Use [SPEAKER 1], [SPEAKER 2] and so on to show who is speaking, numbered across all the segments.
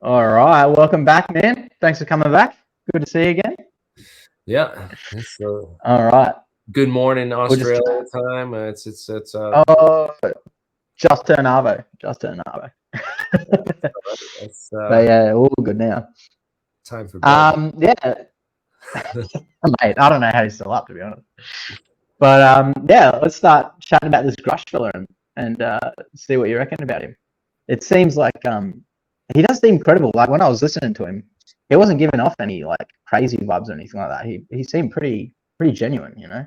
[SPEAKER 1] All right, welcome back, man. Thanks for coming back. Good to see you again.
[SPEAKER 2] Yeah, it's
[SPEAKER 1] All right,
[SPEAKER 2] good morning
[SPEAKER 1] we'll just.
[SPEAKER 2] Australia time. It's
[SPEAKER 1] Oh, just turn Arvo. Just turn Arvo.
[SPEAKER 2] it's
[SPEAKER 1] But yeah, all good now.
[SPEAKER 2] time for bed.
[SPEAKER 1] Yeah, mate. I don't know how he's still up, to be honest. But yeah, let's start chatting about this Grush fella and see what you reckon about him. It seems like he does seem credible. Like when I was listening to him, he wasn't giving off any like crazy vibes or anything like that. He seemed pretty genuine, you know.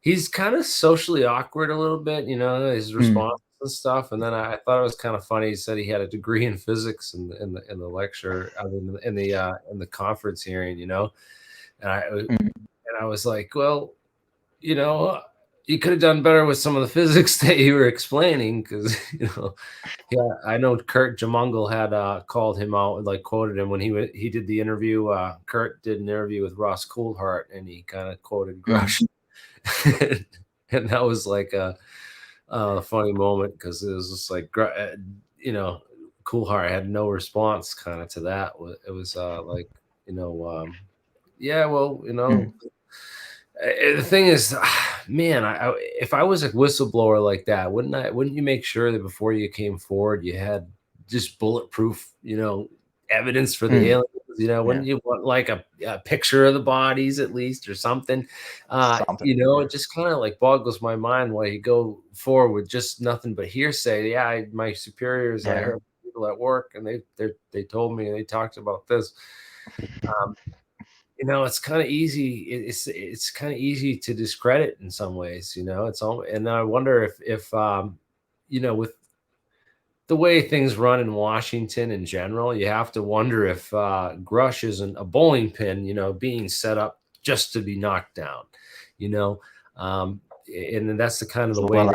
[SPEAKER 2] He's kind of socially awkward a little bit, his responses and stuff. And then I thought it was kind of funny. He said he had a degree in physics in the lecture, I mean, in the conference hearing, and I was like, well, you could have done better with some of the physics that you were explaining, because yeah, I know Kurt Jamungle had called him out and like quoted him when he did the interview. Kurt did an interview with Ross Coulthart, and he kind of quoted Grush, and that was like a funny moment, because it was just like Coulthart had no response kind of to that. It was like yeah, well, the thing is, man, if I was a whistleblower like that, wouldn't you make sure that before you came forward, you had just bulletproof, evidence for the aliens? Wouldn't you want like a picture of the bodies at least, or something? It just kind of like boggles my mind why you go forward with just nothing but hearsay. Yeah, my superiors, I heard people at work, and they told me, and they talked about this. It's kind of easy. It's kind of easy to discredit in some ways. It's all, and I wonder if with the way things run in Washington in general, you have to wonder if Grush isn't a bowling pin, being set up just to be knocked down. And then that's the kind of the way.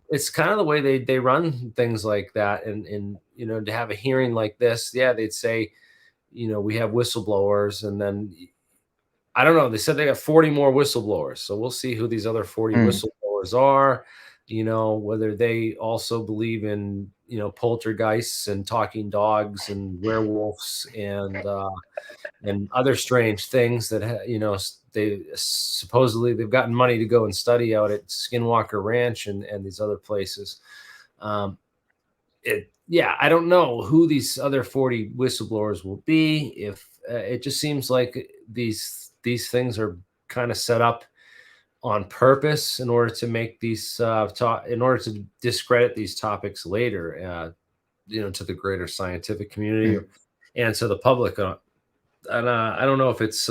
[SPEAKER 2] It's kind of the way they run things like that, and to have a hearing like this, yeah, they'd say, we have whistleblowers, and then I don't know. They said they got 40 more whistleblowers, so we'll see who these other 40 whistleblowers are. Whether they also believe in poltergeists and talking dogs and werewolves and other strange things that they supposedly they've gotten money to go and study out at Skinwalker Ranch and these other places. I don't know who these other 40 whistleblowers will be. If it just seems like these things are kind of set up on purpose in order to make these in order to discredit these topics later, to the greater scientific community and to the public. And I don't know if it's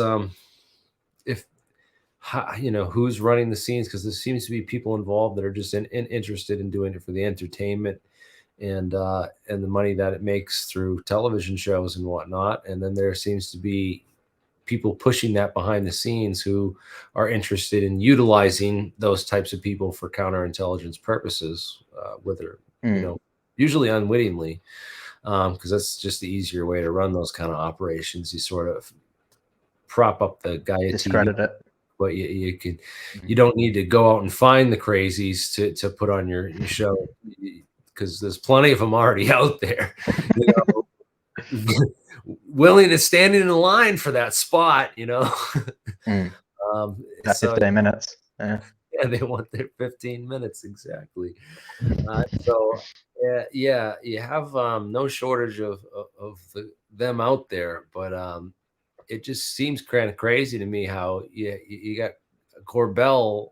[SPEAKER 2] who's running the scenes, because there seems to be people involved that are just interested in doing it for the entertainment and the money that it makes through television shows and whatnot. And then there seems to be people pushing that behind the scenes who are interested in utilizing those types of people for counterintelligence purposes, whether usually unwittingly, because that's just the easier way to run those kind of operations. You sort of prop up the guy at
[SPEAKER 1] discredit
[SPEAKER 2] TV,
[SPEAKER 1] it,
[SPEAKER 2] but you don't need to go out and find the crazies to put on your show, because there's plenty of them already out there. Willing to stand in line for that spot,
[SPEAKER 1] That's 15 minutes. Yeah,
[SPEAKER 2] they want their 15 minutes exactly. So you have no shortage of them out there, but it just seems kind of crazy to me how you got Corbell,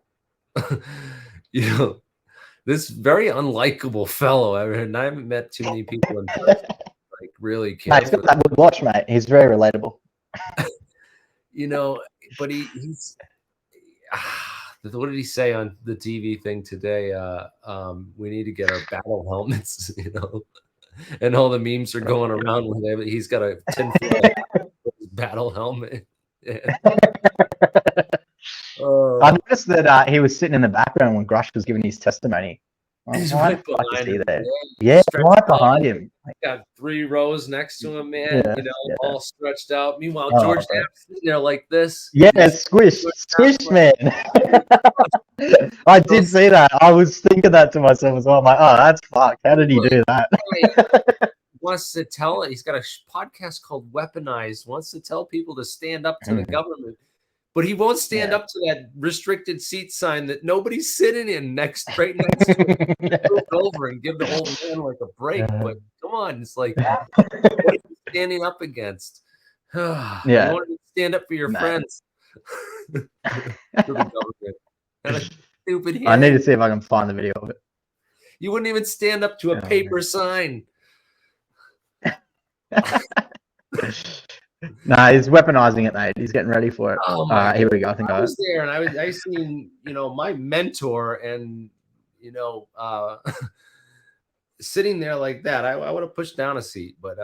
[SPEAKER 2] this very unlikable fellow. I haven't met too many people in person. Like really care.
[SPEAKER 1] He's got that good watch, mate. He's very relatable.
[SPEAKER 2] But he's what did he say on the TV thing today? We need to get our battle helmets, and all the memes are going around with him. He's got a tinfoil battle helmet. Yeah.
[SPEAKER 1] I noticed that he was sitting in the background when Grush was giving his testimony.
[SPEAKER 2] He's right behind him.
[SPEAKER 1] Yeah, right behind him.
[SPEAKER 2] Got 3 rows next to him, man. All stretched out. Meanwhile, George Knapp's sitting there like this.
[SPEAKER 1] Yeah, squish, man. I did see that. I was thinking that to myself as well. I'm like, oh, that's fucked. How did he do that?
[SPEAKER 2] wants to tell. He's got a podcast called Weaponized. Wants to tell people to stand up to the government, but he won't stand up to that restricted seat sign that nobody's sitting in right next to it. Move over and give the old man like a break. But come on, it's like, what are you standing up against? You want to stand up for your friends. For the government. Kind of stupid hearing.
[SPEAKER 1] I need to see if I can find the video of it.
[SPEAKER 2] You wouldn't even stand up to a paper sign.
[SPEAKER 1] Nah, he's weaponizing it, mate. He's getting ready for it.
[SPEAKER 2] Oh my
[SPEAKER 1] here we go. I think
[SPEAKER 2] I was there, and I seen, my mentor, and sitting there like that. I would have pushed down a seat, but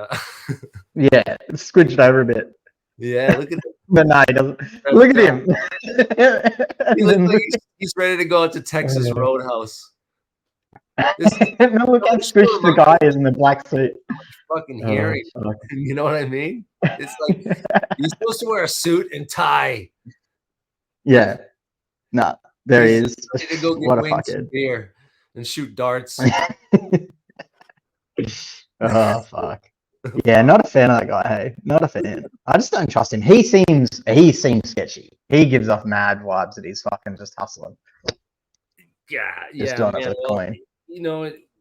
[SPEAKER 1] yeah, squidged over a bit.
[SPEAKER 2] Yeah, look at him.
[SPEAKER 1] But no, he doesn't. Look at him.
[SPEAKER 2] He looks like he's ready to go out to Texas Roadhouse.
[SPEAKER 1] No, look how squished the guy is in the black suit.
[SPEAKER 2] Fucking hearing. You know what I mean? It's like you're supposed to wear a suit and tie.
[SPEAKER 1] Yeah. No, there he is.
[SPEAKER 2] Ready to go get
[SPEAKER 1] What a
[SPEAKER 2] wings
[SPEAKER 1] fuckhead.
[SPEAKER 2] and beer and shoot darts.
[SPEAKER 1] Oh fuck. Yeah, not a fan of that guy. Hey, not a fan. I just don't trust him. He seems sketchy. He gives off mad vibes that he's fucking just hustling. Just doing it for the coin.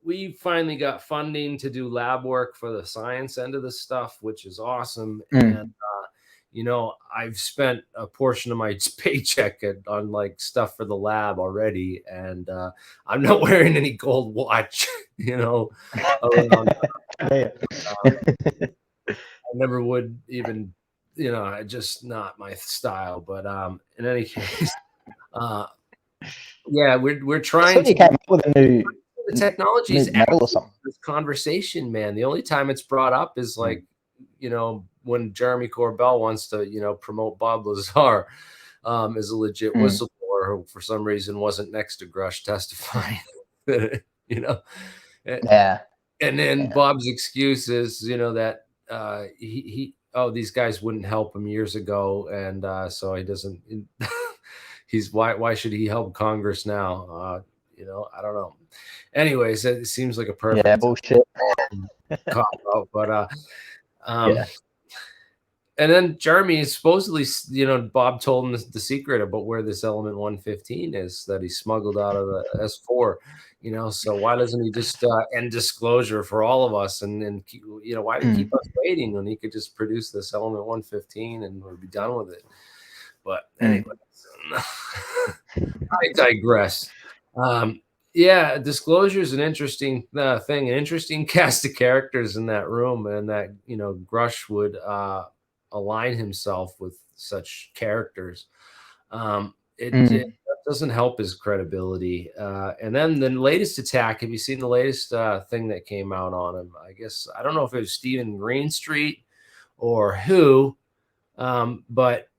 [SPEAKER 2] We finally got funding to do lab work for the science end of the stuff, which is awesome. And I've spent a portion of my paycheck on like stuff for the lab already, and I'm not wearing any gold watch. I never would even, just not my style. But in any case, we're trying to
[SPEAKER 1] came up with a new.
[SPEAKER 2] The technology is
[SPEAKER 1] this
[SPEAKER 2] conversation, man. The only time it's brought up is like, when Jeremy Corbell wants to, promote Bob Lazar as a legit whistleblower who for some reason wasn't next to Grush testifying, And then Bob's excuse is, that these guys wouldn't help him years ago. And so he doesn't, why should he help Congress now? I don't know. Anyways, it seems like a perfect
[SPEAKER 1] bullshit
[SPEAKER 2] cop out, but and then Jeremy is supposedly, Bob told him the secret about where this element 115 is that he smuggled out of the S4. So why doesn't he just end disclosure for all of us, and why do he keep us waiting when he could just produce this element 115 and we'd be done with it? But anyway, I digress. Disclosure is an interesting thing, an interesting cast of characters in that room, and that Grush would align himself with such characters. It doesn't help his credibility. And then the latest attack. Have you seen the latest thing that came out on him? I guess I don't know if it was Stephen Greenstreet or who, but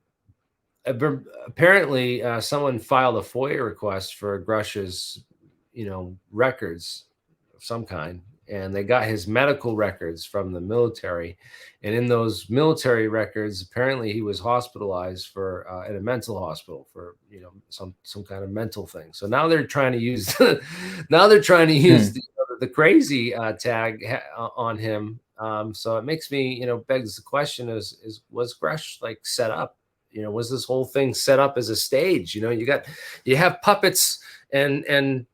[SPEAKER 2] apparently someone filed a FOIA request for Grush's records of some kind, and they got his medical records from the military, and in those military records apparently he was hospitalized for at a mental hospital for some kind of mental thing. So now they're trying to use the crazy tag on him. So it makes me begs the question is was Grush like set up? Was this whole thing set up as a stage? You have puppets and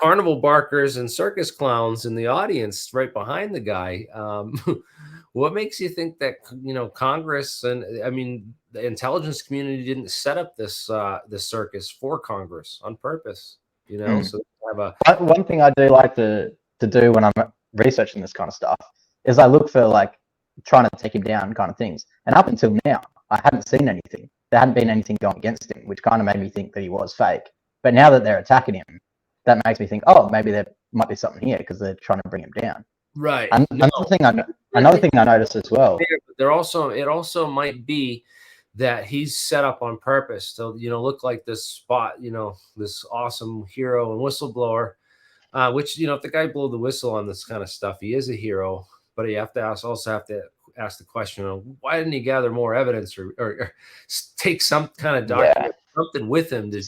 [SPEAKER 2] carnival barkers and circus clowns in the audience right behind the guy. What makes you think that Congress and the intelligence community didn't set up this circus for Congress on purpose? So have
[SPEAKER 1] one thing I do like to do when I'm researching this kind of stuff is I look for like trying to take him down kind of things. And up until now, I hadn't seen anything. There hadn't been anything going against him, which kind of made me think that he was fake. But now that they're attacking him, that makes me think, oh, maybe there might be something here because they're trying to bring him down.
[SPEAKER 2] Right.
[SPEAKER 1] Another thing I noticed as well.
[SPEAKER 2] It also might be that he's set up on purpose to look like this spot, this awesome hero and whistleblower. Which if the guy blew the whistle on this kind of stuff, he is a hero. But you also have to ask the question of why didn't he gather more evidence or take some kind of document, something with him to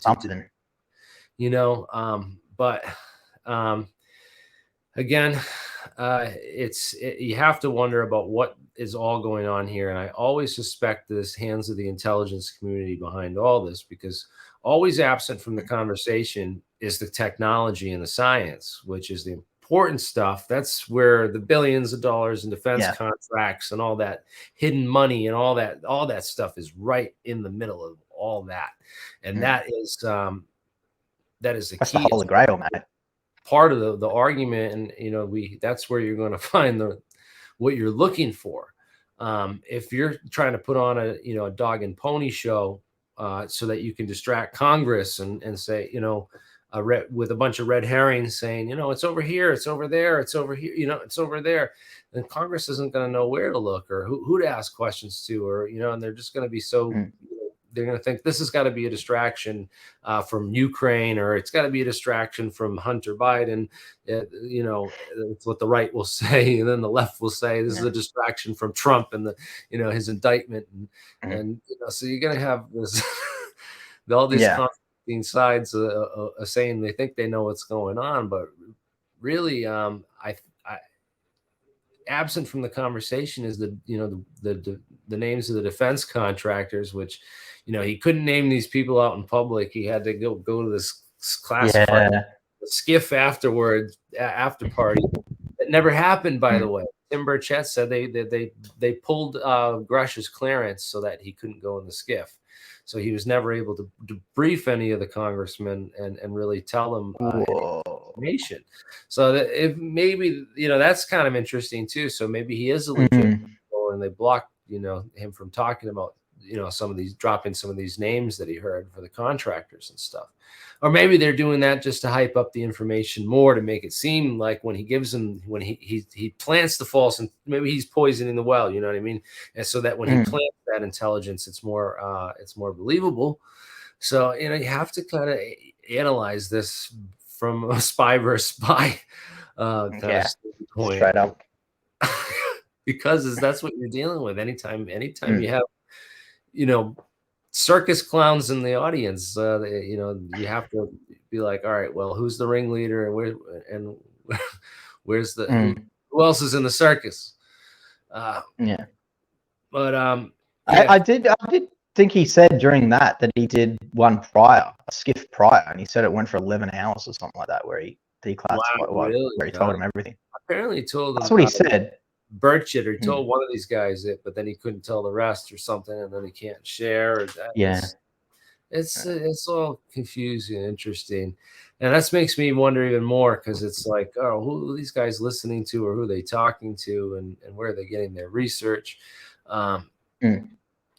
[SPEAKER 2] again, you have to wonder about what is all going on here. And I always suspect this hands of the intelligence community behind all this, because always absent from the conversation is the technology and the science, which is the important stuff. That's where the billions of dollars in defense contracts and all that hidden money and all that stuff is right in the middle of all that. And that is the
[SPEAKER 1] That's
[SPEAKER 2] key.
[SPEAKER 1] the Holy Grail, mate.
[SPEAKER 2] Part of the argument, and that's where you're going to find what you're looking for. If you're trying to put on a dog and pony show so that you can distract Congress and say, with a bunch of red herrings saying, it's over here, it's over there, it's over here, it's over there, then Congress isn't going to know where to look or who to ask questions to, or and they're just going to be so they're going to think this has got to be a distraction from Ukraine, or it's got to be a distraction from Hunter Biden. It's what the right will say, and then the left will say this is a distraction from Trump and his indictment, and so you're going to have this all these conflicting sides saying they think they know what's going on, but really, absent from the conversation is the names of the defense contractors, which he couldn't name these people out in public. He had to go to this classified skiff afterwards, after party. That never happened, by the way. Tim Burchett said they pulled Grush's clearance so that he couldn't go in the skiff. So he was never able to brief any of the congressmen and really tell them information. So that maybe that's kind of interesting too. So maybe he is a legit and they blocked him from talking about dropping some of these names that he heard for the contractors and stuff. Or maybe they're doing that just to hype up the information more, to make it seem like when he gives them, when he plants the false, and maybe he's poisoning the well, you know what I mean? And so that when he plants that intelligence, it's more believable. So, you have to kind of analyze this from a spy versus spy kind of point.
[SPEAKER 1] Straight up.
[SPEAKER 2] Because that's what you're dealing with. Anytime you have, circus clowns in the audience, you have to be like, all right, well, who's the ringleader and where's the who else is in the circus? But
[SPEAKER 1] I did think he said during that he did one prior, a skiff prior, and he said it went for 11 hours or something like that, where he declassified,
[SPEAKER 2] really?
[SPEAKER 1] where he told him everything.
[SPEAKER 2] Apparently told him.
[SPEAKER 1] That's what he said.
[SPEAKER 2] Burchett, or he told one of these guys it, but then he couldn't tell the rest or something, and then he can't share. It's all confusing and interesting, and that makes me wonder even more, because it's like, oh, who are these guys listening to, or who are they talking to, and where are they getting their research? That's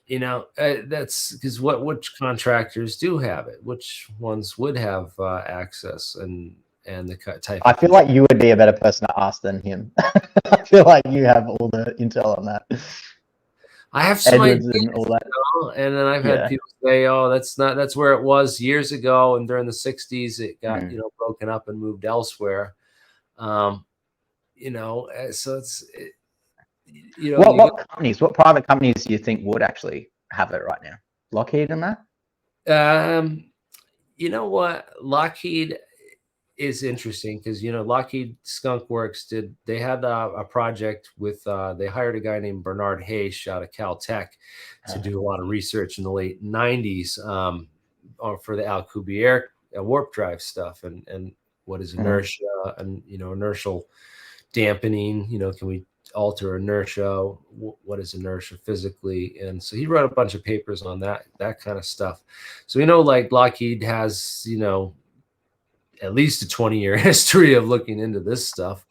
[SPEAKER 2] because which contractors do have it, which ones would have access, and the type.
[SPEAKER 1] I feel like you would be a better person to ask than him. I feel like you have all the intel on that.
[SPEAKER 2] I have some ideas,
[SPEAKER 1] and all that.
[SPEAKER 2] And then I've had people say, "Oh, that's where it was years ago, and during the '60s, it got broken up and moved elsewhere." So it's
[SPEAKER 1] what private companies do you think would actually have it right now? Lockheed and that?
[SPEAKER 2] You know what, Lockheed is interesting, because Lockheed Skunk Works they had a project with they hired a guy named Bernard Hayes out of Caltech to do a lot of research in the late 90s for the Alcubierre warp drive stuff, and what is inertia, and inertial dampening, can we alter inertia, what is inertia physically? And so he wrote a bunch of papers on that kind of stuff. So like Lockheed has at least a 20-year history of looking into this stuff,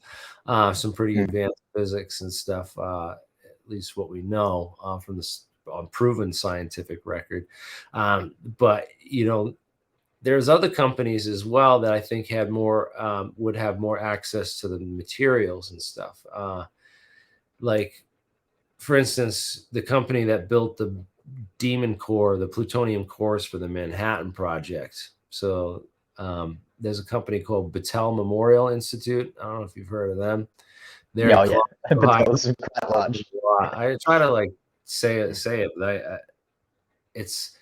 [SPEAKER 2] some pretty advanced physics and stuff, at least what we know from this proven scientific record. But there's other companies as well that I think had more would have more access to the materials and stuff. Like, for instance, the company that built the Demon core, the plutonium cores for the Manhattan Project. So there's a company called Battelle Memorial Institute. I don't know if you've heard of them. They're
[SPEAKER 1] Battelle's quite large.
[SPEAKER 2] I try to say it, but it's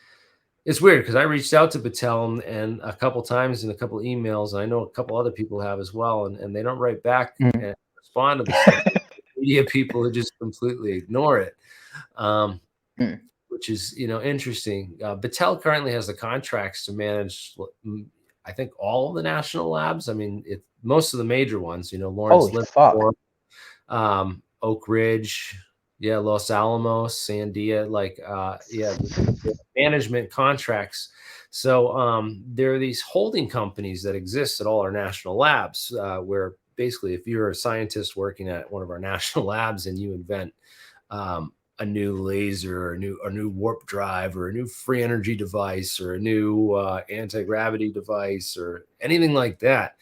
[SPEAKER 2] weird, because I reached out to Battelle and a couple times in a couple emails, and I know a couple other people have as well, and they don't write back and respond to the stuff. Media people who just completely ignore it, which is, you know, interesting. Battelle currently has the contracts to manage, I think, all of the national labs. I mean, most of the major ones, you know, Lawrence Livermore, Oak Ridge, yeah, Los Alamos, Sandia, like, yeah, the management contracts. So there are these holding companies that exist at all our national labs, where basically if you're a scientist working at one of our national labs and you invent a new laser, or a new warp drive, or a new free energy device, or a new anti-gravity device, or anything like that,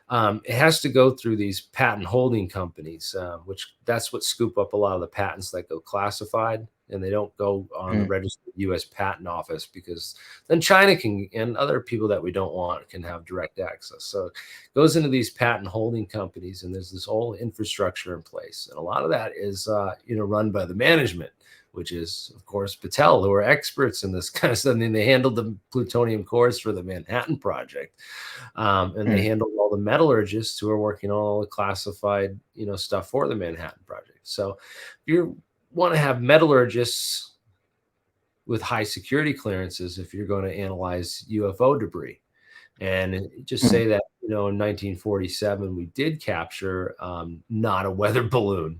[SPEAKER 2] it has to go through these patent holding companies, which that's what scoop up a lot of the patents that go classified, and they don't go on the registered U.S. Patent Office, because then China can, and other people that we don't want, can have direct access. So it goes into these patent holding companies, and there's this whole infrastructure in place, and a lot of that is you know, run by the management, which is, of course, Battelle, who are experts in this kind of stuff. I mean, they handled the plutonium cores for the Manhattan Project, and they handled all the metallurgists who are working on all the classified, you know, stuff for the Manhattan Project. So if you want to have metallurgists with high security clearances, if you're going to analyze UFO debris, and just say that, you know, in 1947 we did capture not a weather balloon,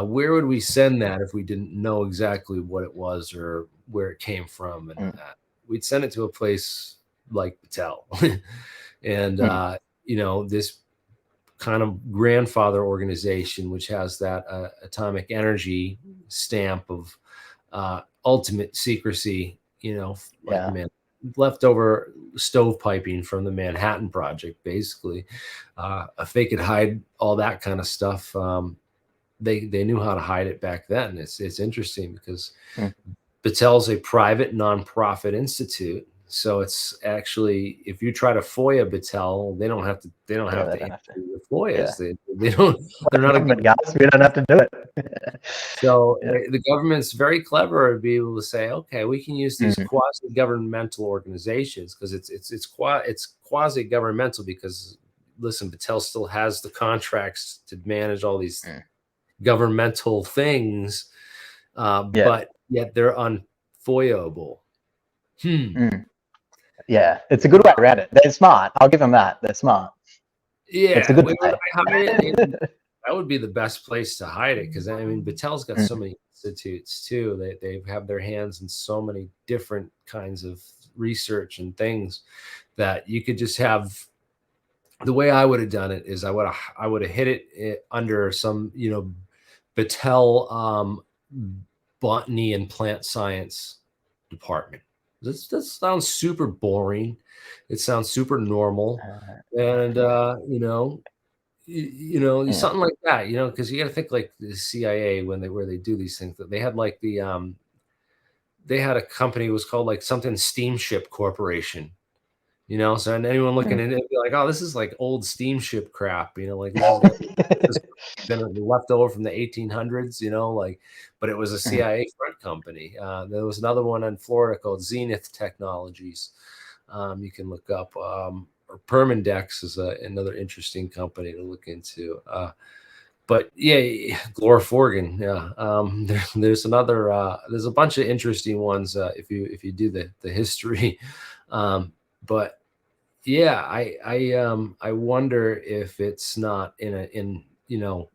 [SPEAKER 2] where would we send that if we didn't know exactly what it was or where it came from? And we'd send it to a place like Battelle. And you know, this kind of grandfather organization, which has that atomic energy stamp of ultimate secrecy, you know, like leftover stovepiping from the Manhattan Project, basically. If they could hide all that kind of stuff, they knew how to hide it back then. It's interesting because Battelle's a private nonprofit institute. So it's actually, if you try to FOIA Battelle, they don't have to answer your FOIas. They don't, they're not a government,
[SPEAKER 1] guys. We don't have to do it.
[SPEAKER 2] So the government's very clever to be able to say, okay, we can use these quasi-governmental organizations, because it's quasi-governmental because, listen, Battelle still has the contracts to manage all these governmental things, but yet they're unfoyable.
[SPEAKER 1] Yeah, it's a good way around it. They're smart. I'll give them that. They're smart.
[SPEAKER 2] Yeah,
[SPEAKER 1] it's a good way.
[SPEAKER 2] That would be the best place to hide it, because I mean, Battelle's got so many institutes too. They have their hands in so many different kinds of research and things that you could just have. The way I would have done it is I would have hit it under some, you know, Battelle botany and plant science department. That sounds super boring. It sounds super normal, and something like that. You know, because you got to think like the CIA where they do these things. That they had like they had a company, was called like something Steamship Corporation. You know, so anyone looking at it be like, oh, this is like old steamship crap, you know, like this has been left over from the 1800s, you know, like, but it was a CIA front company. There was another one in Florida called Zenith Technologies. You can look up, or Permindex is another interesting company to look into. But yeah, Gloriforgan, yeah. There's another, there's a bunch of interesting ones if you do the history. But yeah, I wonder if it's not in you know,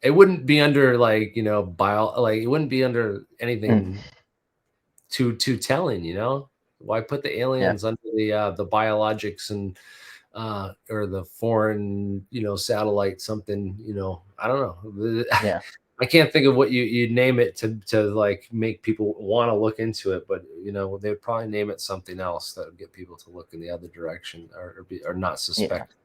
[SPEAKER 2] it wouldn't be under like, you know, like it wouldn't be under anything too telling, you know. Why put the aliens under the biologics and or the foreign, you know, satellite something, you know, I don't know. I can't think of what you'd name it to like make people want to look into it, but you know, they'd probably name it something else that would get people to look in the other direction, or not suspect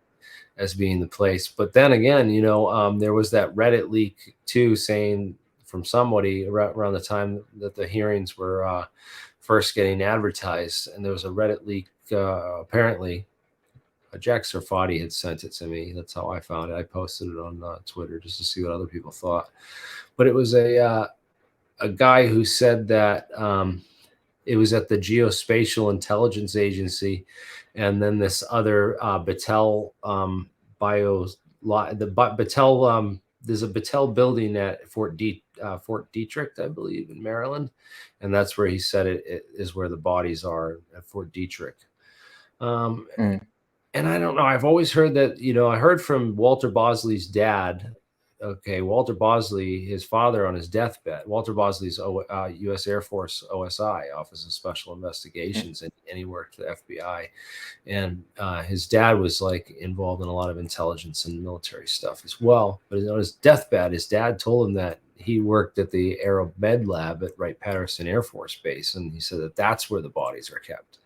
[SPEAKER 2] as being the place. But then again, you know, there was that Reddit leak too, saying from somebody around the time that the hearings were first getting advertised, and there was a Reddit leak. Apparently, Jack Sarfati had sent it to me. That's how I found it. I posted it on Twitter just to see what other people thought. But it was a guy who said that it was at the Geospatial Intelligence Agency, and then this other Battelle Battelle there's a Battelle building at Fort Detrick, I believe, in Maryland, and that's where he said it is where the bodies are, at Fort Detrick. And I don't know. I've always heard that, I heard from Walter Bosley's dad. Okay, Walter Bosley, his father on his deathbed. Walter Bosley's U.S. Air Force OSI, Office of Special Investigations, and he worked for the FBI. And his dad was like involved in a lot of intelligence and military stuff as well. But on his deathbed, his dad told him that he worked at the Aero Med Lab at Wright-Patterson Air Force Base, and he said that that's where the bodies are kept.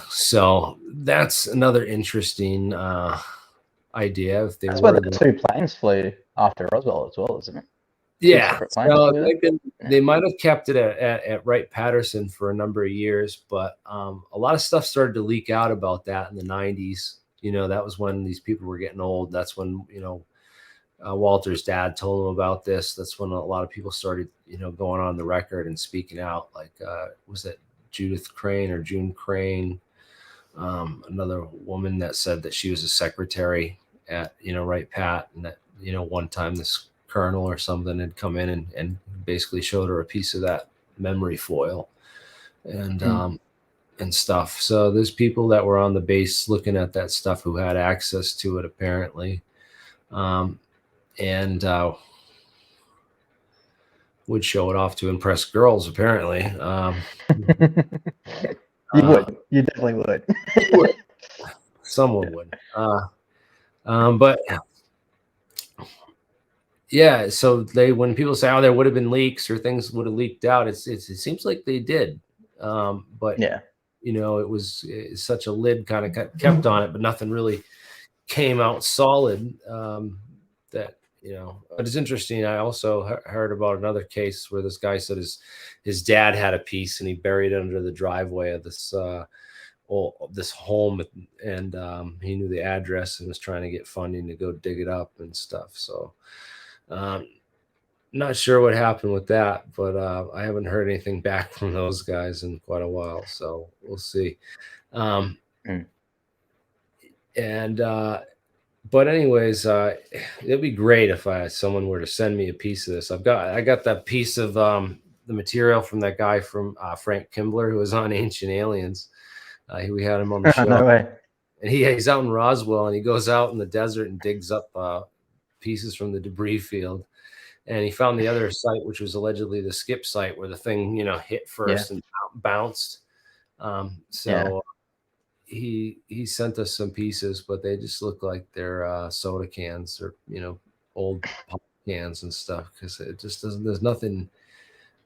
[SPEAKER 2] So that's another interesting idea. If
[SPEAKER 1] that's where the two planes flew after Roswell as well, isn't it?
[SPEAKER 2] Yeah, so they might have kept it at Wright-Patterson for a number of years, but a lot of stuff started to leak out about that in the 90s. That was when these people were getting old. That's when, Walter's dad told him about this. That's when a lot of people started, going on the record and speaking out. Like, was it Judith Crane or June Crane? Another woman that said that she was a secretary at, Wright-Pat, and that, one time this colonel or something had come in and basically showed her a piece of that memory foil and stuff. So there's people that were on the base looking at that stuff who had access to it, apparently. And would show it off to impress girls, apparently.
[SPEAKER 1] You would. You definitely would.
[SPEAKER 2] Someone would. But yeah, so when people say, "Oh, there would have been leaks or things would have leaked out," it seems like they did. But
[SPEAKER 1] yeah,
[SPEAKER 2] it was such a lid kind of kept on it, but nothing really came out solid. That but it's interesting. I also heard about another case where this guy said his dad had a piece and he buried it under the driveway of this home, and he knew the address and was trying to get funding to go dig it up and stuff. So not sure what happened with that, but I haven't heard anything back from those guys in quite a while, so we'll see. And but anyways, it'd be great if someone were to send me a piece of this. I got that piece of the material from that guy from Frank Kimbler, who was on Ancient Aliens. We had him on the show.
[SPEAKER 1] No way.
[SPEAKER 2] And he's out in Roswell, and he goes out in the desert and digs up pieces from the debris field. And he found the other site, which was allegedly the skip site where the thing, hit first and bounced. He sent us some pieces, but they just look like they're soda cans or, old pop cans and stuff, because it just doesn't, there's nothing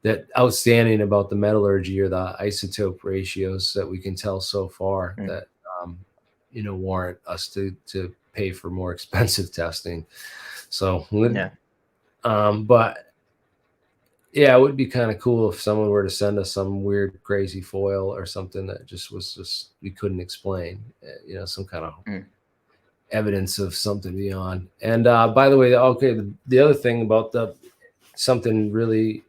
[SPEAKER 2] that outstanding about the metallurgy or the isotope ratios that we can tell so far that, warrant us to pay for more expensive testing. So, but yeah, it would be kind of cool if someone were to send us some weird, crazy foil or something that just we couldn't explain, some kind of evidence of something beyond. And by the way, the other thing about something really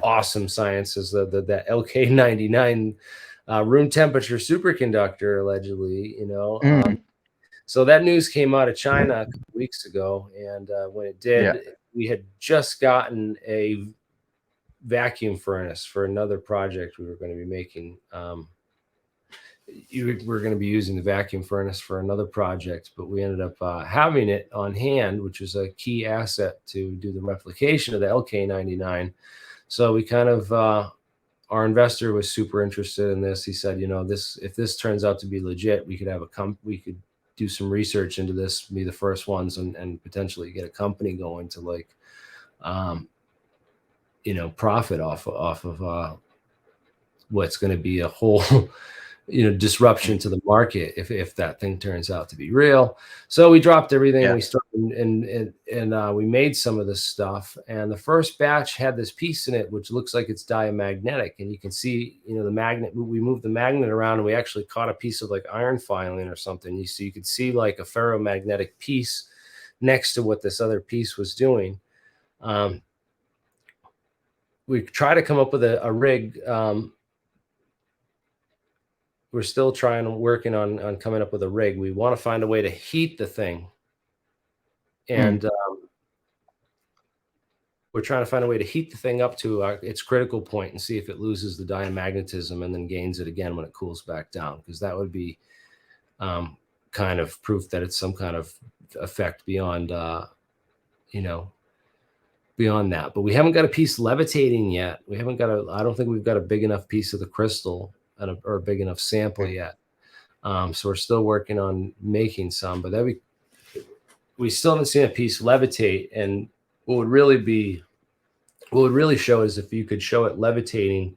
[SPEAKER 2] awesome science is that LK99 room temperature superconductor, allegedly, so that news came out of China a couple weeks ago, and when it did, we had just gotten a vacuum furnace for another project we were going to be making. We're going to be using the vacuum furnace for another project, but we ended up having it on hand, which was a key asset to do the replication of the LK99. So we kind of, our investor was super interested in this. He said, if this turns out to be legit, we could have we could do some research into this, be the first ones, and potentially get a company going to profit off of what's going to be a whole disruption to the market if that thing turns out to be real. So we dropped everything. We started and we made some of this stuff, and the first batch had this piece in it which looks like it's diamagnetic, and you can see the magnet. We moved the magnet around, and we actually caught a piece of like iron filing or something. You could see like a ferromagnetic piece next to what this other piece was doing. We try to come up with a rig. We're still working on coming up with a rig. We want to find a way to heat the thing and we're trying to find a way to heat the thing up to its critical point and see if it loses the diamagnetism and then gains it again when it cools back down, because that would be kind of proof that it's some kind of effect beyond, beyond that. But we haven't got a piece levitating yet. We haven't got I don't think we've got a big enough piece of the crystal or a big enough sample yet. So we're still working on making some, but we still haven't seen a piece levitate. And what would really show is if you could show it levitating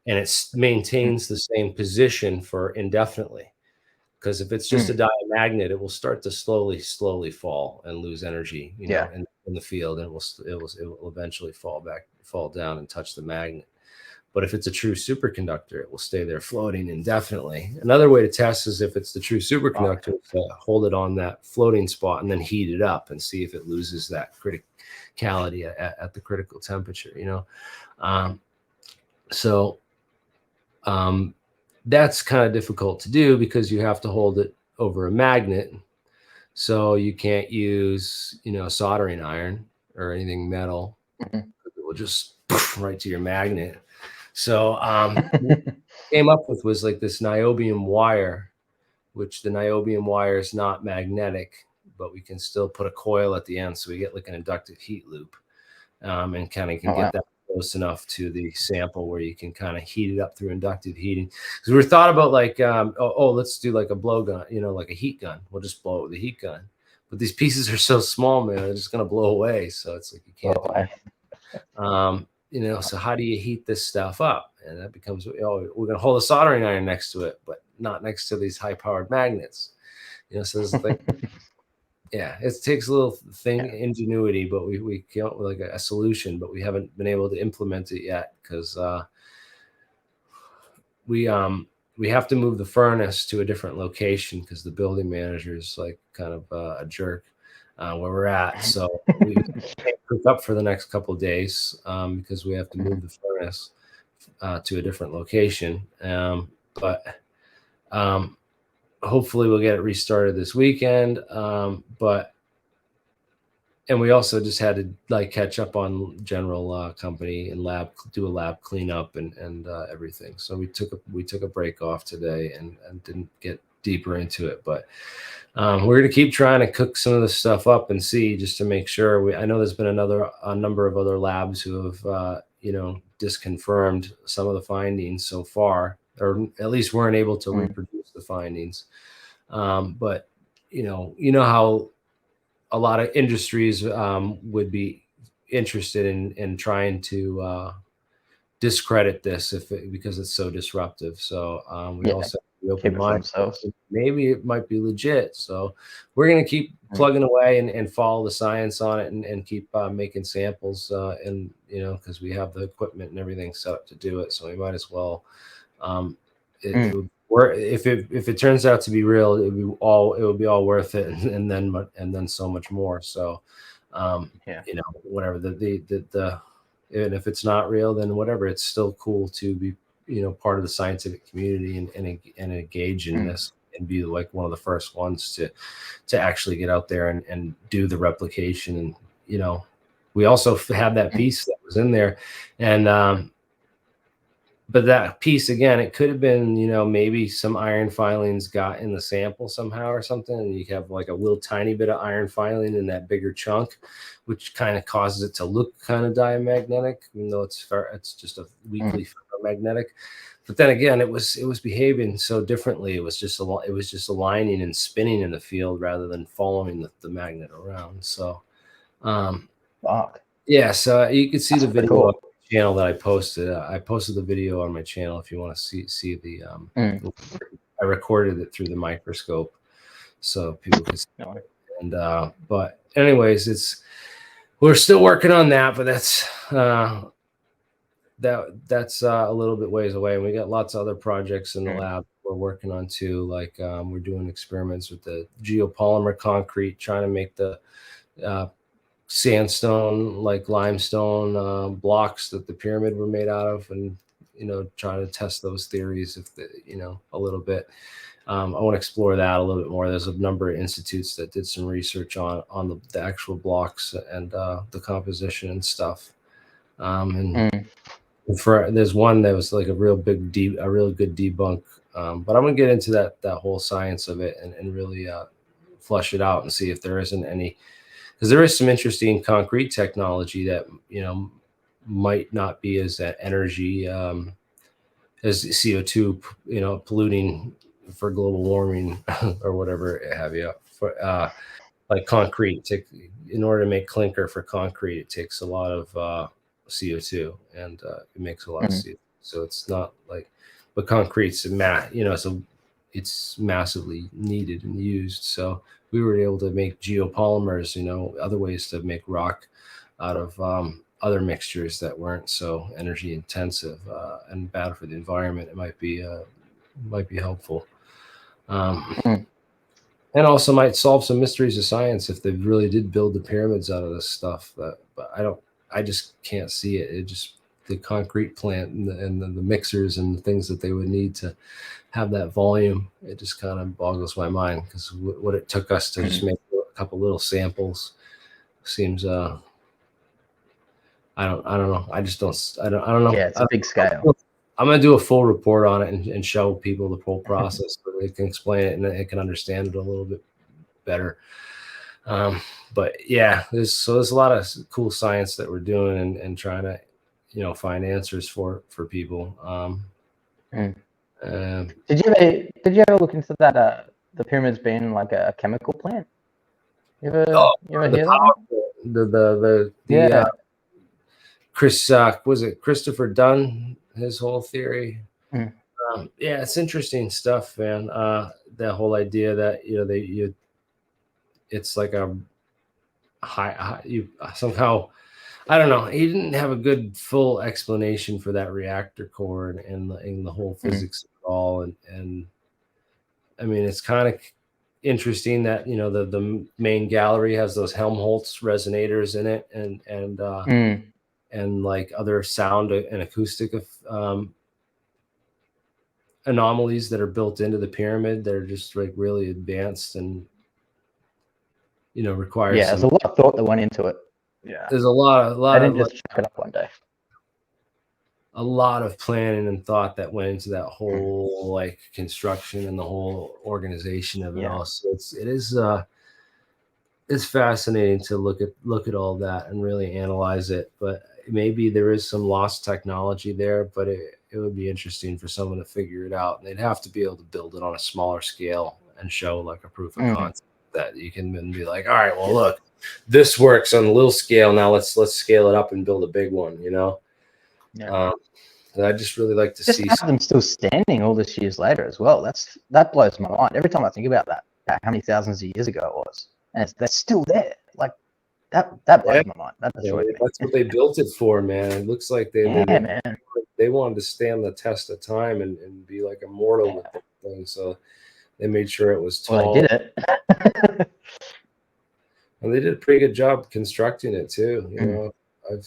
[SPEAKER 2] and it maintains the same position for indefinitely. Because if it's just a diamagnet, it will start to slowly fall and lose energy, in the field, and it will eventually fall down and touch the magnet. But if it's a true superconductor, it will stay there floating indefinitely. Another way to test is if it's the true superconductor, to hold it on that floating spot and then heat it up and see if it loses that criticality at the critical temperature, that's kind of difficult to do because you have to hold it over a magnet. So you can't use, a soldering iron or anything metal. It will just right to your magnet. So what came up with was like this niobium wire, which the niobium wire is not magnetic, but we can still put a coil at the end. So we get like an inductive heat loop, and kind of can get that close enough to the sample where you can kind of heat it up through inductive heating. Because we thought about like, let's do like a blow gun, like a heat gun. We'll just blow it with a heat gun. But these pieces are so small, man, they're just going to blow away. So it's like you can't. So how do you heat this stuff up? And that becomes, we're going to hold a soldering iron next to it, but not next to these high-powered magnets. So it's like, yeah, it takes a little ingenuity, but we came up with like a solution, but we haven't been able to implement it yet because we have to move the furnace to a different location because the building manager is like kind of a jerk where we're at. So we can't cook up for the next couple of days because we have to move the furnace to a different location. But hopefully we'll get it restarted this weekend. And we also just had to like catch up on general company and do a lab cleanup and everything. So we took a break off today and didn't get deeper into it, but we're going to keep trying to cook some of this stuff up and see, just to make sure. I know there's been a number of other labs who have, disconfirmed some of the findings so far, or at least weren't able to reproduce the findings. But how a lot of industries would be interested in trying to discredit this because it's so disruptive. So we also have to be open minded. Maybe it might be legit. So we're going to keep plugging away and follow the science on it and keep making samples because we have the equipment and everything set up to do it. So we might as well. If it turns out to be real, it will be all worth it, and then so much more. So, whatever and if it's not real, then whatever. It's still cool to be, part of the scientific community and engage in this and be like one of the first ones to actually get out there and do the replication. And we also had that piece that was in there, and but that piece, again, it could have been, maybe some iron filings got in the sample somehow or something. And you have like a little tiny bit of iron filing in that bigger chunk, which kind of causes it to look kind of diamagnetic, even though it's just a weakly ferromagnetic. But then again, it was behaving so differently. It was just aligning and spinning in the field rather than following the magnet around. So, yeah. So you can see the video. Cool. Channel that I posted. I posted the video on my channel if you want to see the I recorded it through the microscope so people can see it. And but anyways, we're still working on that, but that's a little bit ways away, and we got lots of other projects in the lab we're working on too. Like we're doing experiments with the geopolymer concrete, trying to make the sandstone, like limestone blocks that the pyramid were made out of, and trying to test those theories a little bit. I want to explore that a little bit more. There's a number of institutes that did some research on the actual blocks and the composition and stuff. And there's one that was like a real good debunk. But I'm gonna get into that whole science of it and really flush it out and see if there isn't any, because there is some interesting concrete technology that might not be as energy as CO2 polluting for global warming or whatever have you. For like concrete, in order to make clinker for concrete, it takes a lot of CO2, and it makes a lot of CO2. So it's not like, but concrete's so it's massively needed and used. So we were able to make geopolymers, other ways to make rock out of other mixtures that weren't so energy intensive and bad for the environment. It might be helpful. And also might solve some mysteries of science if they really did build the pyramids out of this stuff. But I just can't see it. It just, the concrete plant and the mixers and the things that they would need to have that volume, it just kind of boggles my mind, because what it took us to just make a couple little samples seems I don't know. I don't know.
[SPEAKER 1] Yeah, it's a big scale.
[SPEAKER 2] I'm going to do a full report on it and show people the whole process so they can explain it and they can understand it a little bit better. But yeah, there's a lot of cool science that we're doing and trying to, find answers for people.
[SPEAKER 1] Did you ever look into that? The pyramids being like a chemical plant? You ever hear that?
[SPEAKER 2] Yeah. Was it Christopher Dunn? His whole theory. Yeah, it's interesting stuff, man. That whole idea that it's like a you somehow, I don't know. He didn't have a good full explanation for that reactor core and the whole physics of it all. And I mean, it's kind of interesting that the main gallery has those Helmholtz resonators in it, and like other sound and acoustic anomalies that are built into the pyramid that are just like really advanced and require
[SPEAKER 1] there's a lot of thought that went into it. Yeah,
[SPEAKER 2] there's a lot
[SPEAKER 1] I didn't just chuck it up one day.
[SPEAKER 2] A lot of planning and thought that went into that whole like construction and the whole organization of it all. So it's fascinating to look at all that and really analyze it. But maybe there is some lost technology there, but it would be interesting for someone to figure it out. And they'd have to be able to build it on a smaller scale and show like a proof of concept that you can then be like, all right, well, look, this works on a little scale. Now let's scale it up and build a big one,
[SPEAKER 1] Yeah.
[SPEAKER 2] And I just really like to see
[SPEAKER 1] them still standing all this years later as well. That blows my mind every time I think about that. How many thousands of years ago it was, and they're still there. Like that blows my mind. That's
[SPEAKER 2] what they built it for, man. It looks like they wanted to stand the test of time and be like immortal with that thing. So they made sure it was tall.
[SPEAKER 1] Well, they did it.
[SPEAKER 2] And they did a pretty good job constructing it too. I've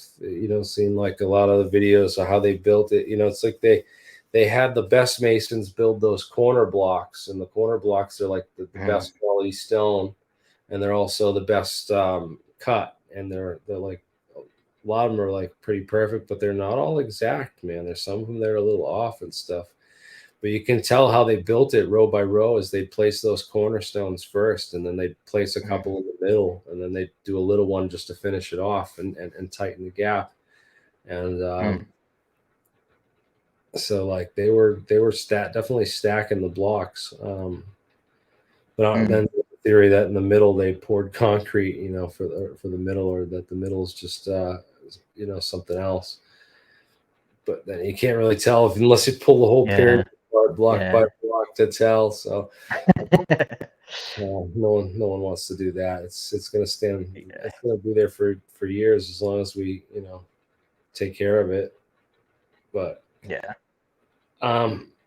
[SPEAKER 2] seen like a lot of the videos of how they built it. It's like they had the best masons build those corner blocks, and the corner blocks are like the best quality stone, and they're also the best cut, and they're like, a lot of them are like pretty perfect, but they're not all exact, man. There's some of them that are a little off and stuff. But you can tell how they built it row by row as they place those cornerstones first, and then they place a couple in the middle, and then they do a little one just to finish it off and tighten the gap. And so like they were definitely stacking the blocks. But then the theory that in the middle they poured concrete, for the middle, or that the middle is just something else. But then you can't really tell unless you pull the whole pyramid block by block to tell. So no one wants to do that. It's going to stand. It's going to be there for years as long as we take care of it. But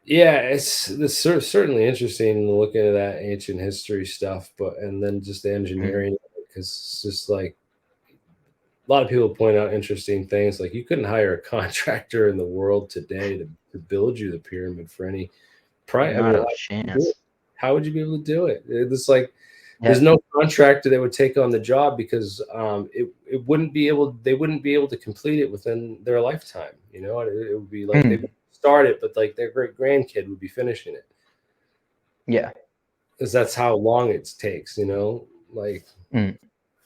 [SPEAKER 2] it's certainly interesting to look into that ancient history stuff, and then just the engineering, because it's just like a lot of people point out interesting things. Like you couldn't hire a contractor in the world today to build you the pyramid for any price. How would you be able to do it? It's like there's no contractor that would take on the job because it wouldn't be able. They wouldn't be able to complete it within their lifetime. You know, it would be like they would start it, but like their great grandkid would be finishing it.
[SPEAKER 1] Yeah,
[SPEAKER 2] because that's how long it takes. You know, like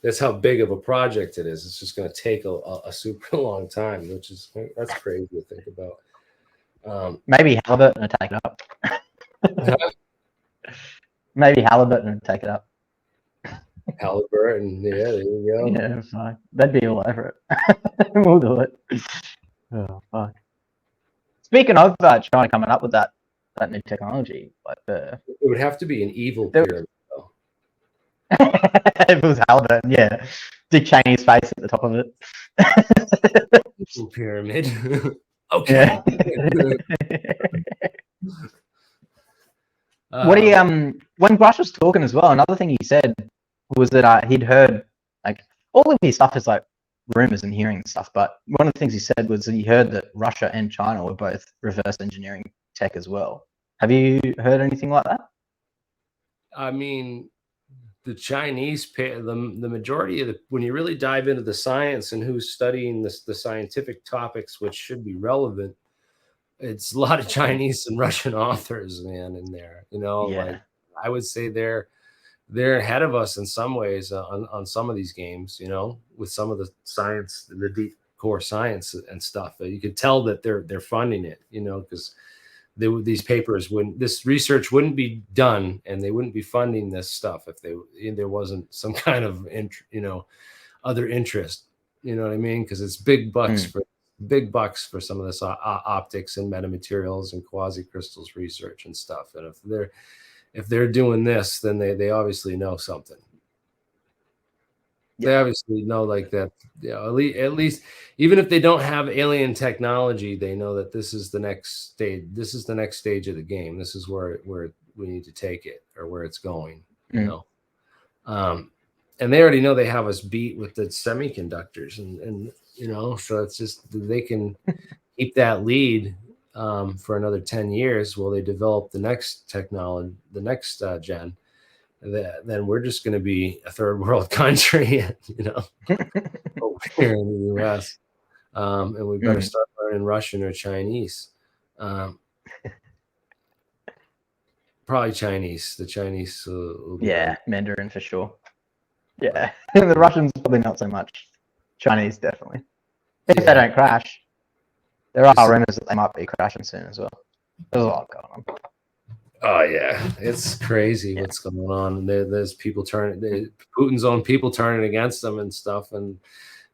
[SPEAKER 2] that's how big of a project it is. It's just going to take a super long time, which is that's crazy to think about.
[SPEAKER 1] Maybe Halliburton would take it up. Maybe Halliburton would take it up.
[SPEAKER 2] Halliburton, yeah, there you go.
[SPEAKER 1] Yeah, fine. They'd be all over it. We'll do it. Oh, fuck. Speaking of China coming up with that new technology, like
[SPEAKER 2] it would have to be an evil
[SPEAKER 1] pyramid. If it was Halliburton, yeah. Dick Cheney's face at the top of it.
[SPEAKER 2] Evil pyramid. Okay.
[SPEAKER 1] What he when Grush was talking as well, another thing he said was that he'd heard, like, all of his stuff is like rumors and hearing stuff, but one of the things he said was that he heard that Russia and China were both reverse engineering tech as well. Have you heard anything like that?
[SPEAKER 2] I mean, the Chinese, the majority of when you really dive into the science and who's studying the scientific topics, which should be relevant, it's a lot of Chinese and Russian authors, man, in there. You know, like I would say they're ahead of us in some ways on some of these games. You know, with some of the science, the deep core science and stuff. You could tell that they're funding it. You know, because these papers this research wouldn't be done and they wouldn't be funding this stuff if there wasn't some kind of other interest. You know what I mean? Because it's big bucks for some of this optics and metamaterials and quasi crystals research and stuff. And if they're doing this, then they obviously know something. They obviously know like that. At least even if they don't have alien technology, they know that this is the next stage. This is the next stage of the game. This is where we need to take it or where it's going. You know, and they already know they have us beat with the semiconductors, and you know, so it's just they can keep that lead for another 10 years while they develop the next technology, the next gen. Then we're just going to be a third world country, you know, over here in the U.S. And we better start learning Russian or Chinese. Probably Chinese. The Chinese will be
[SPEAKER 1] Mandarin for sure. Yeah, the Russians probably not so much. Chinese definitely. If they don't crash, there are rumors that they might be crashing soon as well. There's a lot going on.
[SPEAKER 2] Oh yeah, it's crazy what's going on. There's people Putin's own people turning against them and stuff, and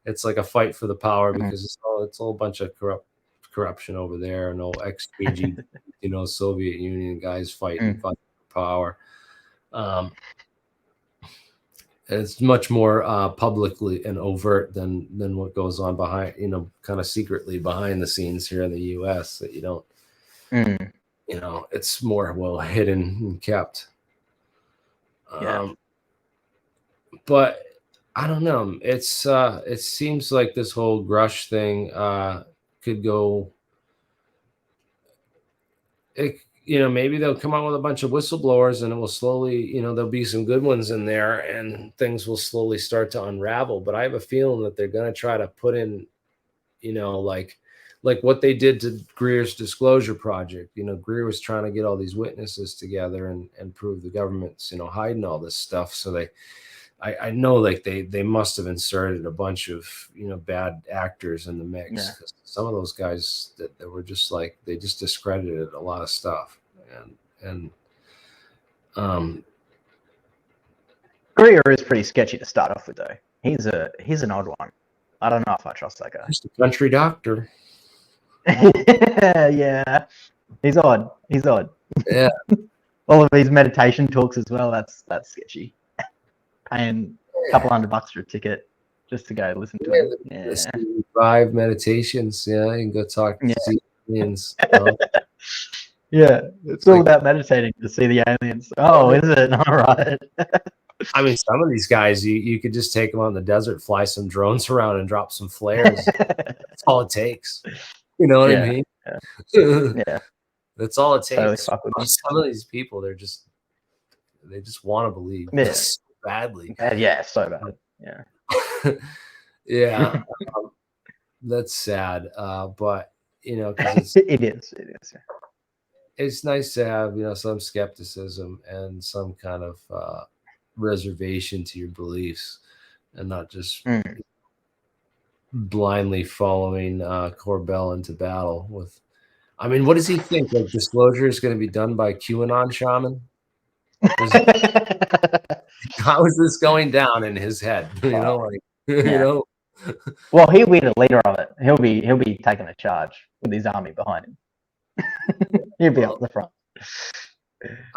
[SPEAKER 2] it's like a fight for the power because it's all a bunch of corruption over there. No ex-KGB, you know, Soviet Union guys fighting for power. It's much more publicly and overt than what goes on behind, you know, kind of secretly behind the scenes here in the U.S. that you don't. You know, it's more well hidden and kept. But I don't know. It seems like this whole Grush thing could go. You know, maybe they'll come out with a bunch of whistleblowers, and it will slowly, you know, there'll be some good ones in there, and things will slowly start to unravel. But I have a feeling that they're going to try to put in, you know, like what they did to Greer's disclosure project. You know, Greer was trying to get all these witnesses together and prove the government's, you know, hiding all this stuff. So I know like they must have inserted a bunch of, you know, bad actors in the mix. Because some of those guys that were just like, they just discredited a lot of stuff. And
[SPEAKER 1] Greer is pretty sketchy to start off with though. He's an odd one. I don't know if I trust that guy.
[SPEAKER 2] Just a country doctor.
[SPEAKER 1] Yeah, he's odd.
[SPEAKER 2] Yeah.
[SPEAKER 1] All of these meditation talks as well. That's sketchy. Paying a couple $100 for a ticket just to go listen to him.
[SPEAKER 2] Yeah. 5 meditations. Yeah, you can go talk to the aliens.
[SPEAKER 1] Yeah, it's all about meditating to see the aliens. Oh, is it? All right.
[SPEAKER 2] I mean, some of these guys, you could just take them out in the desert, fly some drones around, and drop some flares. That's all it takes. You know what I mean?
[SPEAKER 1] Yeah.
[SPEAKER 2] That's all it takes.
[SPEAKER 1] Totally
[SPEAKER 2] Some of these people, they're just They just want to believe
[SPEAKER 1] Yeah.
[SPEAKER 2] so badly.
[SPEAKER 1] Yeah, so bad. Yeah.
[SPEAKER 2] Yeah, that's sad. But because
[SPEAKER 1] It is. It is.
[SPEAKER 2] it's nice to have some skepticism and some kind of reservation to your beliefs, and not just
[SPEAKER 1] Mm.
[SPEAKER 2] blindly following Corbell into battle with. I mean, what does he think? Like disclosure is going to be done by QAnon shaman? How is this going down in his head? Like
[SPEAKER 1] Yeah. Well, he'll be the leader of it. He'll be taking the charge with his army behind him. He'll be up the front.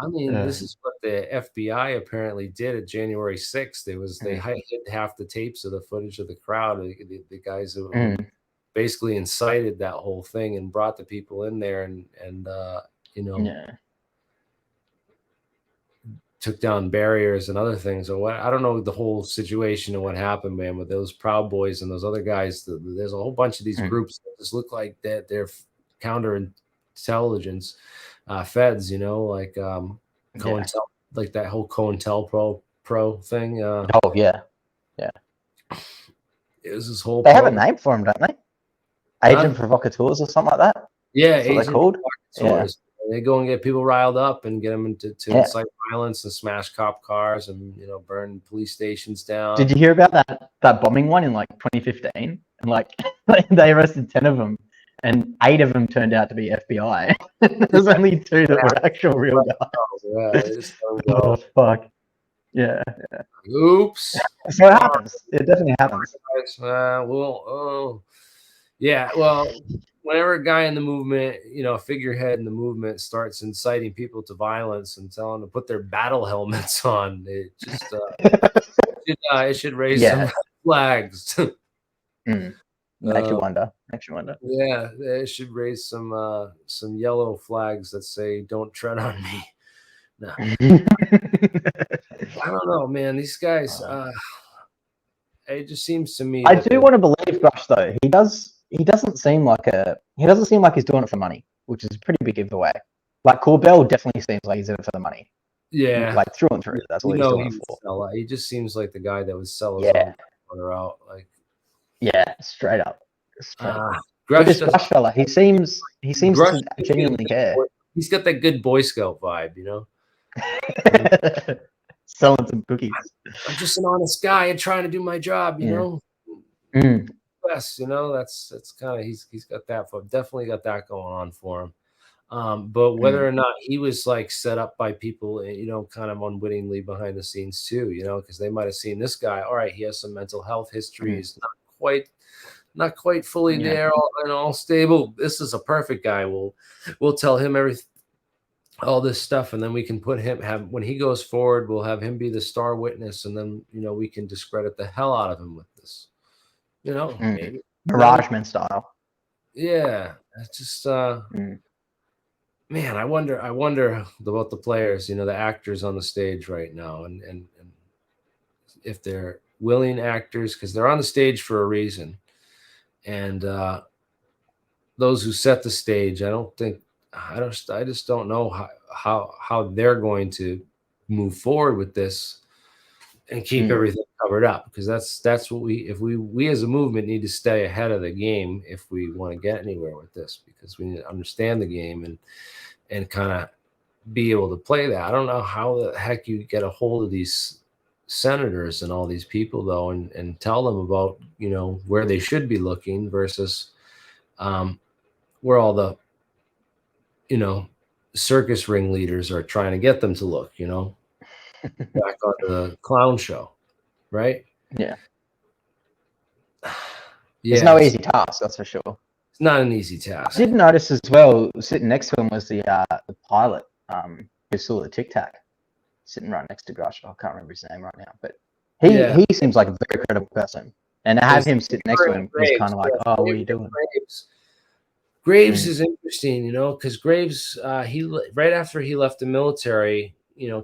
[SPEAKER 2] I mean, this is what the FBI apparently did at January 6th. They hid half the tapes of the footage of the crowd. The guys who basically incited that whole thing and brought the people in there and took down barriers and other things or what. I don't know the whole situation and what happened, man, with those Proud Boys and those other guys. There's a whole bunch of these groups that just look like that they're counterintelligence feds, like like that whole COINTELPRO thing.
[SPEAKER 1] Oh yeah.
[SPEAKER 2] It was this whole.
[SPEAKER 1] They have a name for them, don't they? Agent Provocateurs or something like that.
[SPEAKER 2] Yeah,
[SPEAKER 1] that's what they're called.
[SPEAKER 2] Yeah. They go and get people riled up and get them to incite violence and smash cop cars and burn police stations down.
[SPEAKER 1] Did you hear about that bombing one in like 2015? And like they arrested 10 of them, and 8 of them turned out to be FBI. There's only 2 that were actual real guys. Oh fuck! Yeah.
[SPEAKER 2] Oops.
[SPEAKER 1] So it happens. It definitely happens.
[SPEAKER 2] Yeah. Well, whenever a guy in the movement, a figurehead in the movement starts inciting people to violence and telling them to put their battle helmets on, it just it should raise some flags.
[SPEAKER 1] Makes you wonder.
[SPEAKER 2] Yeah, it should raise some yellow flags that say "Don't tread on me." No, I don't know, man. These guys, it just seems to me.
[SPEAKER 1] I do want to believe Grush though. He doesn't seem like he's doing it for money, which is a pretty big giveaway. Like Corbell definitely seems like he's in it for the money.
[SPEAKER 2] Yeah,
[SPEAKER 1] like through and through. That's what he's doing it for.
[SPEAKER 2] He just seems like the guy that would sell his own brother out. Like,
[SPEAKER 1] straight up.
[SPEAKER 2] Grush,
[SPEAKER 1] this Grush fella, he seems to genuinely care.
[SPEAKER 2] He's got that good Boy Scout vibe,
[SPEAKER 1] Selling some cookies.
[SPEAKER 2] I'm just an honest guy and trying to do my job, Yes, that's kind of he's got that. Definitely got that going on for him. But whether or not he was like set up by people, kind of unwittingly behind the scenes too, because they might have seen this guy. All right, he has some mental health history. He's not quite fully there and all stable. This is a perfect guy. We'll tell him everything, all this stuff, and then we can when he goes forward, we'll have him be the star witness, and then we can discredit the hell out of him with this. Maybe
[SPEAKER 1] Mirageman style.
[SPEAKER 2] Yeah, it's just man, I wonder about the players, the actors on the stage right now, and if they're willing actors, because they're on the stage for a reason, and those who set the stage, I just don't know how they're going to move forward with this and keep everything covered up, because that's what we as a movement need to stay ahead of the game if we want to get anywhere with this, because we need to understand the game and kind of be able to play that. I don't know how the heck you get a hold of these senators and all these people though, and tell them about where they should be looking versus where all the circus ringleaders are trying to get them to look, back on the clown show, right?
[SPEAKER 1] Yeah. It's no easy task, that's for sure.
[SPEAKER 2] It's not an easy task.
[SPEAKER 1] I did notice as well, sitting next to him was the pilot who saw the Tic Tac, sitting right next to Grush. I can't remember his name right now, but he seems like a very credible person. And to have him sit next to him was kind of like, oh, what are you doing?
[SPEAKER 2] Graves is interesting, because Graves, he right after he left the military,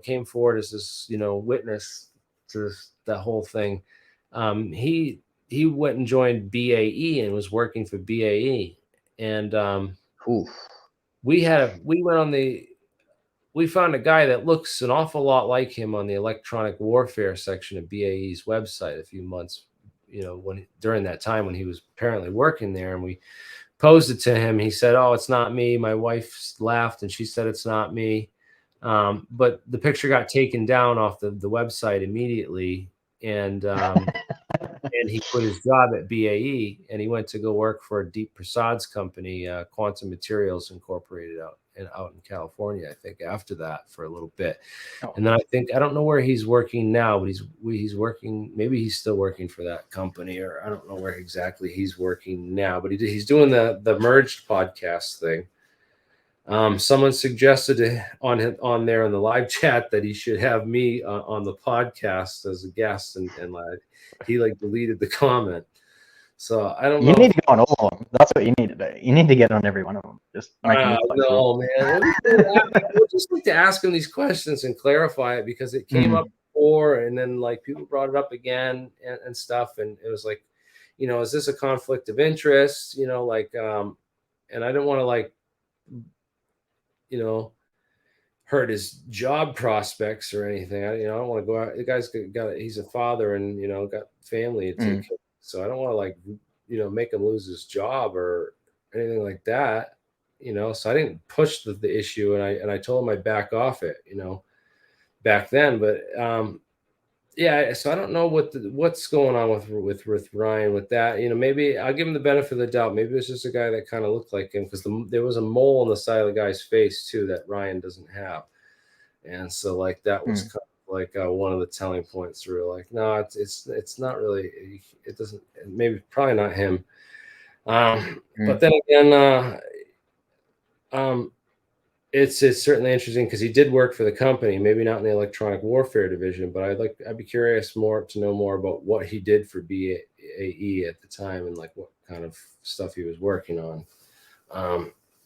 [SPEAKER 2] came forward as this, witness to the whole thing. He went and joined BAE and was working for BAE, and we went on the we found a guy that looks an awful lot like him on the electronic warfare section of BAE's website a few months, during that time when he was apparently working there. And we posed it to him. He said, "Oh, it's not me. My wife laughed and she said it's not me." But the picture got taken down off the website immediately. And he quit his job at BAE and he went to go work for Deep Prasad's company, Quantum Materials Incorporated out in California, I think, after that for a little bit.
[SPEAKER 1] Oh.
[SPEAKER 2] And then I don't know where he's working now, but he's working, maybe he's still working for that company, or I don't know where exactly he's working now, but he's doing the merged podcast thing. Someone suggested on there in the live chat that he should have me on the podcast as a guest, and he deleted the comment. So I don't know.
[SPEAKER 1] You need to go on all of them. That's what you need to do. You need to get on every one of them. Just make them look like
[SPEAKER 2] no, man. I would just like to ask him these questions and clarify it, because it came up before, and then people brought it up again and stuff, and it was like, is this a conflict of interest? And I didn't want to hurt his job prospects or anything. I don't want to go out. The guy's he's a father and got family to take care of. So I don't want to make him lose his job or anything like that. So I didn't push the issue, and I told him I'd back off it, back then. But yeah, so I don't know what's going on with Ryan with that. Maybe I'll give him the benefit of the doubt. Maybe it's just a guy that kind of looked like him, because there was a mole on the side of the guy's face too that Ryan doesn't have, and so that was kind of one of the telling points. We were like, no, it's not really. It doesn't. Maybe probably not him. But then again, it's certainly interesting, because he did work for the company, maybe not in the electronic warfare division, but I'd be curious to know more about what he did for BAE at the time, and what kind of stuff he was working on.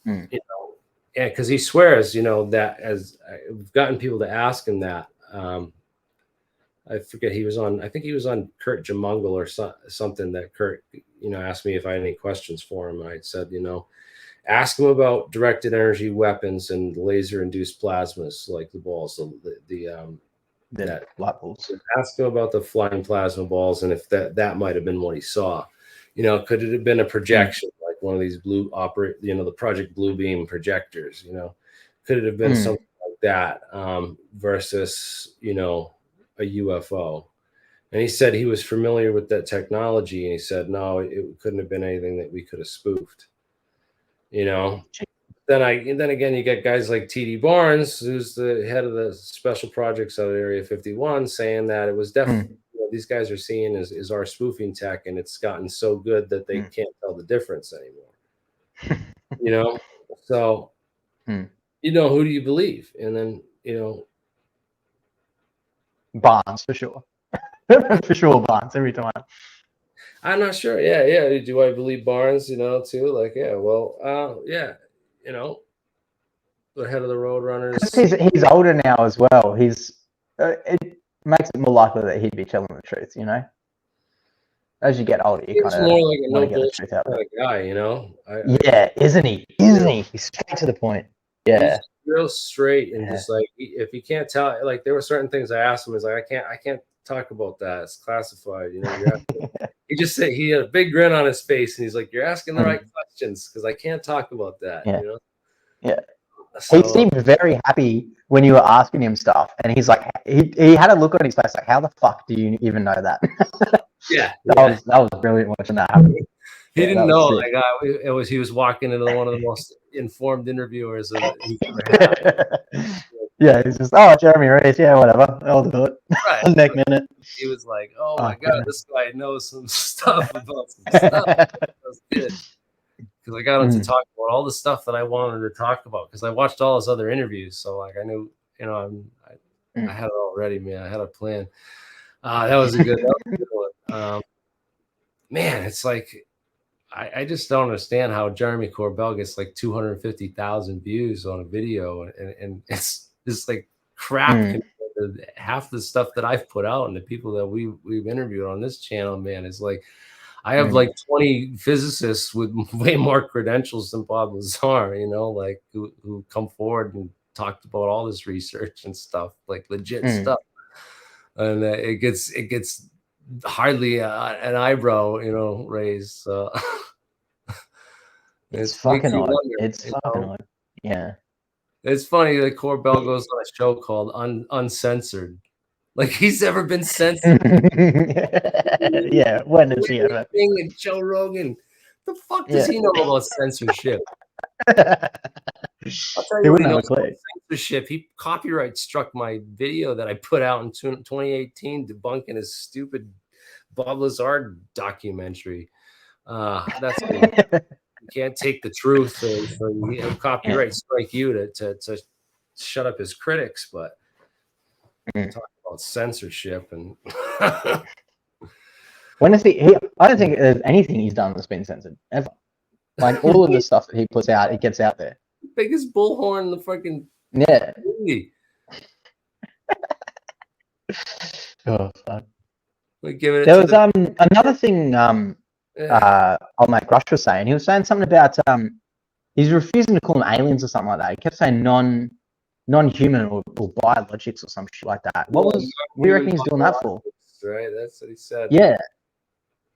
[SPEAKER 2] Yeah, because he swears, that, as I've gotten people to ask him that. I forget, I think he was on Kurt Jamungle or something, that Kurt, asked me if I had any questions for him. And I said, ask him about directed energy weapons and laser-induced plasmas, like the balls, the
[SPEAKER 1] light bulbs.
[SPEAKER 2] Ask him about the flying plasma balls, and if that might have been what he saw. Could it have been a projection, like one of these the Project Blue Beam projectors? Could it have been something like that, versus a UFO? And he said he was familiar with that technology, and he said no, it couldn't have been anything that we could have spoofed. Then again, you get guys like TD Barnes, who's the head of the special projects out of Area 51, saying that it was definitely these guys are seeing is our spoofing tech, and it's gotten so good that they can't tell the difference anymore. So who do you believe? And then
[SPEAKER 1] Barnes, for sure. For sure, Barnes, every time.
[SPEAKER 2] I'm not sure. Yeah. Do I believe Barnes, too? Yeah, the head of the Roadrunners.
[SPEAKER 1] He's older now as well. It makes it more likely that he'd be telling the truth, As you get older, you kind of
[SPEAKER 2] more like a
[SPEAKER 1] want to get the truth out of it.
[SPEAKER 2] Guy,
[SPEAKER 1] yeah, isn't he? He's straight to the point. Yeah.
[SPEAKER 2] He's real straight, and just if you can't tell, there were certain things I asked him, is I can't talk about that. It's classified. He just said, he had a big grin on his face, and he's like, "You're asking the right questions, because I can't talk about that."
[SPEAKER 1] Yeah.
[SPEAKER 2] Yeah.
[SPEAKER 1] So, he seemed very happy when you were asking him stuff, and he's like, he had a look on his face like, "How the fuck do you even know that?" That was brilliant watching that happen.
[SPEAKER 2] He didn't know. He was walking into one of the most informed interviewers he's ever had.
[SPEAKER 1] Yeah, he's just, Jeremy Rys, yeah, whatever, I'll do it.
[SPEAKER 2] Right.
[SPEAKER 1] Next minute.
[SPEAKER 2] He was like, oh my God, this guy knows some stuff about some stuff. That was good. Because I got him to talk about all the stuff that I wanted to talk about, because I watched all his other interviews. So I knew, I had it all ready, man. I had a plan. That was a good one. Man, it's like, I just don't understand how Jeremy Corbell gets 250,000 views on a video, and it's just crap compared to half the stuff that I've put out, and the people that we've interviewed on this channel. Man, it's I have 20 physicists with way more credentials than Bob Lazar, who come forward and talked about all this research and stuff, like legit stuff, and it gets hardly an eyebrow, raised. So
[SPEAKER 1] It's
[SPEAKER 2] makes
[SPEAKER 1] fucking
[SPEAKER 2] you
[SPEAKER 1] odd.
[SPEAKER 2] wonder,
[SPEAKER 1] It's fucking odd. Yeah.
[SPEAKER 2] It's funny that Corbell goes on a show called Uncensored. Like he's ever been censored.
[SPEAKER 1] Yeah. When is he ever?
[SPEAKER 2] And Joe Rogan. The fuck does he know about censorship? I'll tell
[SPEAKER 1] He
[SPEAKER 2] you what he
[SPEAKER 1] wouldn't have a
[SPEAKER 2] knows about
[SPEAKER 1] clue.
[SPEAKER 2] censorship. He copyright struck my video that I put out in 2018 debunking his stupid Bob Lazar documentary. That's cool. You can't take the truth, so he'll copyright strike you to shut up his critics. But talk about censorship and
[SPEAKER 1] when is he? I don't think there's anything he's done that's been censored ever. Like all of the stuff that he puts out, it gets out there.
[SPEAKER 2] Biggest bullhorn in the fucking movie.
[SPEAKER 1] Oh fuck!
[SPEAKER 2] Like giving it
[SPEAKER 1] there was another thing. Old mate Grush was saying. He was saying something about he's refusing to call them aliens or something like that. He kept saying non-human or biologics or some shit like that. What do you reckon he's doing that for?
[SPEAKER 2] Right, that's what he said.
[SPEAKER 1] Yeah.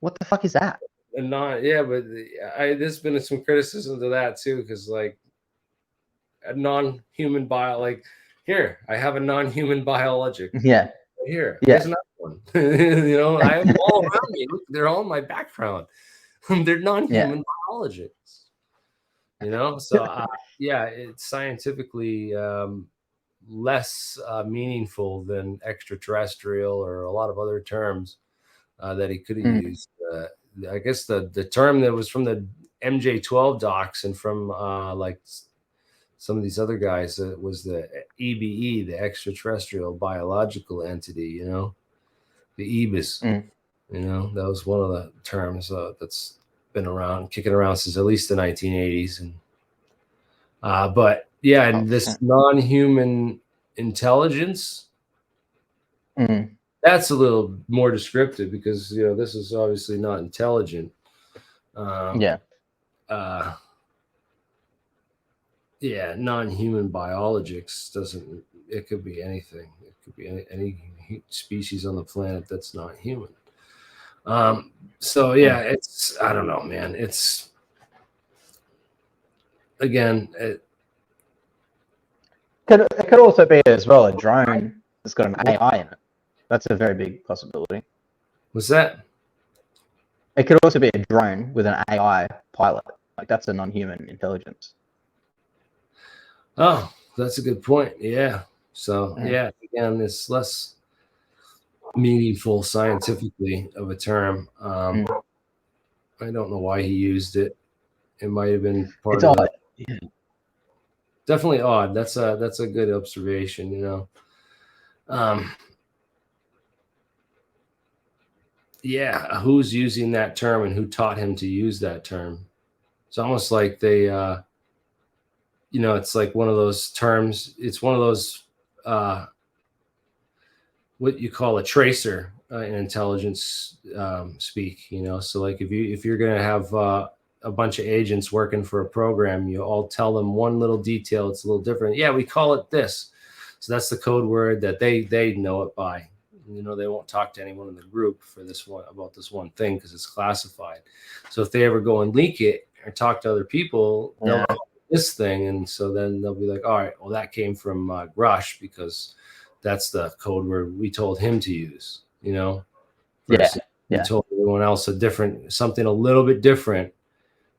[SPEAKER 1] What the fuck is that?
[SPEAKER 2] And there's been some criticism to that too, because like a non-human like here I have a non-human biologic.
[SPEAKER 1] Yeah.
[SPEAKER 2] Here, there's another one. I have them all around me. Look, they're all in my background. They're non-human biologics. So it's scientifically less meaningful than extraterrestrial or a lot of other terms that he could have used. I guess the term that was from the MJ12 docs and from like some of these other guys was the EBE, the extraterrestrial biological entity. The EBIS. That was one of the terms that's been kicking around since at least the 1980s. And but yeah, and this non-human intelligence, that's a little more descriptive because this is obviously not intelligent. Non-human biologics it could be anything. It could be any species on the planet that's not human. It's, I don't know, man. It's, again, it
[SPEAKER 1] could also be as well a drone that's got an AI in it. That's a very big possibility.
[SPEAKER 2] What's that?
[SPEAKER 1] It could also be a drone with an AI pilot. Like that's a non-human intelligence.
[SPEAKER 2] Oh, that's a good point. Yeah. So again, it's less meaningful scientifically of a term. I don't know why he used it. It might have been part of
[SPEAKER 1] odd.
[SPEAKER 2] Definitely odd. That's a good observation. Who's using that term and who taught him to use that term? It's almost like they it's like one of those terms. It's one of those what you call a tracer in intelligence speak. So like if you're going to have a bunch of agents working for a program, you all tell them one little detail. It's a little different. Yeah, we call it this. So that's the code word that they know it by. They won't talk to anyone in the group for about this one thing because it's classified. So if they ever go and leak it or talk to other people, they'll call it this thing, and so then they'll be like, all right, well that came from Rush because that's the code word we told him to use. We told everyone else something a little bit different.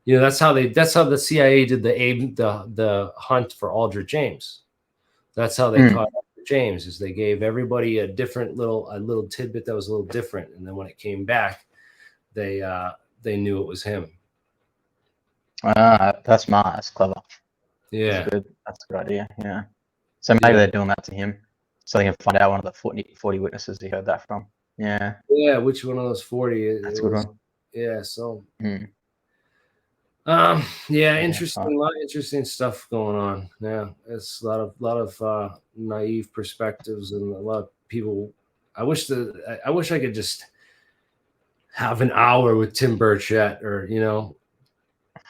[SPEAKER 2] That's how the CIA did the hunt for Aldrich James. That's how they caught James, is they gave everybody a different little tidbit that was a little different, and then when it came back, they knew it was him.
[SPEAKER 1] That's smart. That's clever.
[SPEAKER 2] Yeah,
[SPEAKER 1] that's a good idea. Yeah. So maybe they're doing that to him, so they can find out one of the 40 witnesses he heard that from. Yeah.
[SPEAKER 2] Yeah. Which one of those 40?
[SPEAKER 1] That's a good one.
[SPEAKER 2] Yeah. So. Interesting. A lot of interesting stuff going on. Yeah, it's a lot of naive perspectives and a lot of people. I wish I could just have an hour with Tim Burchett, or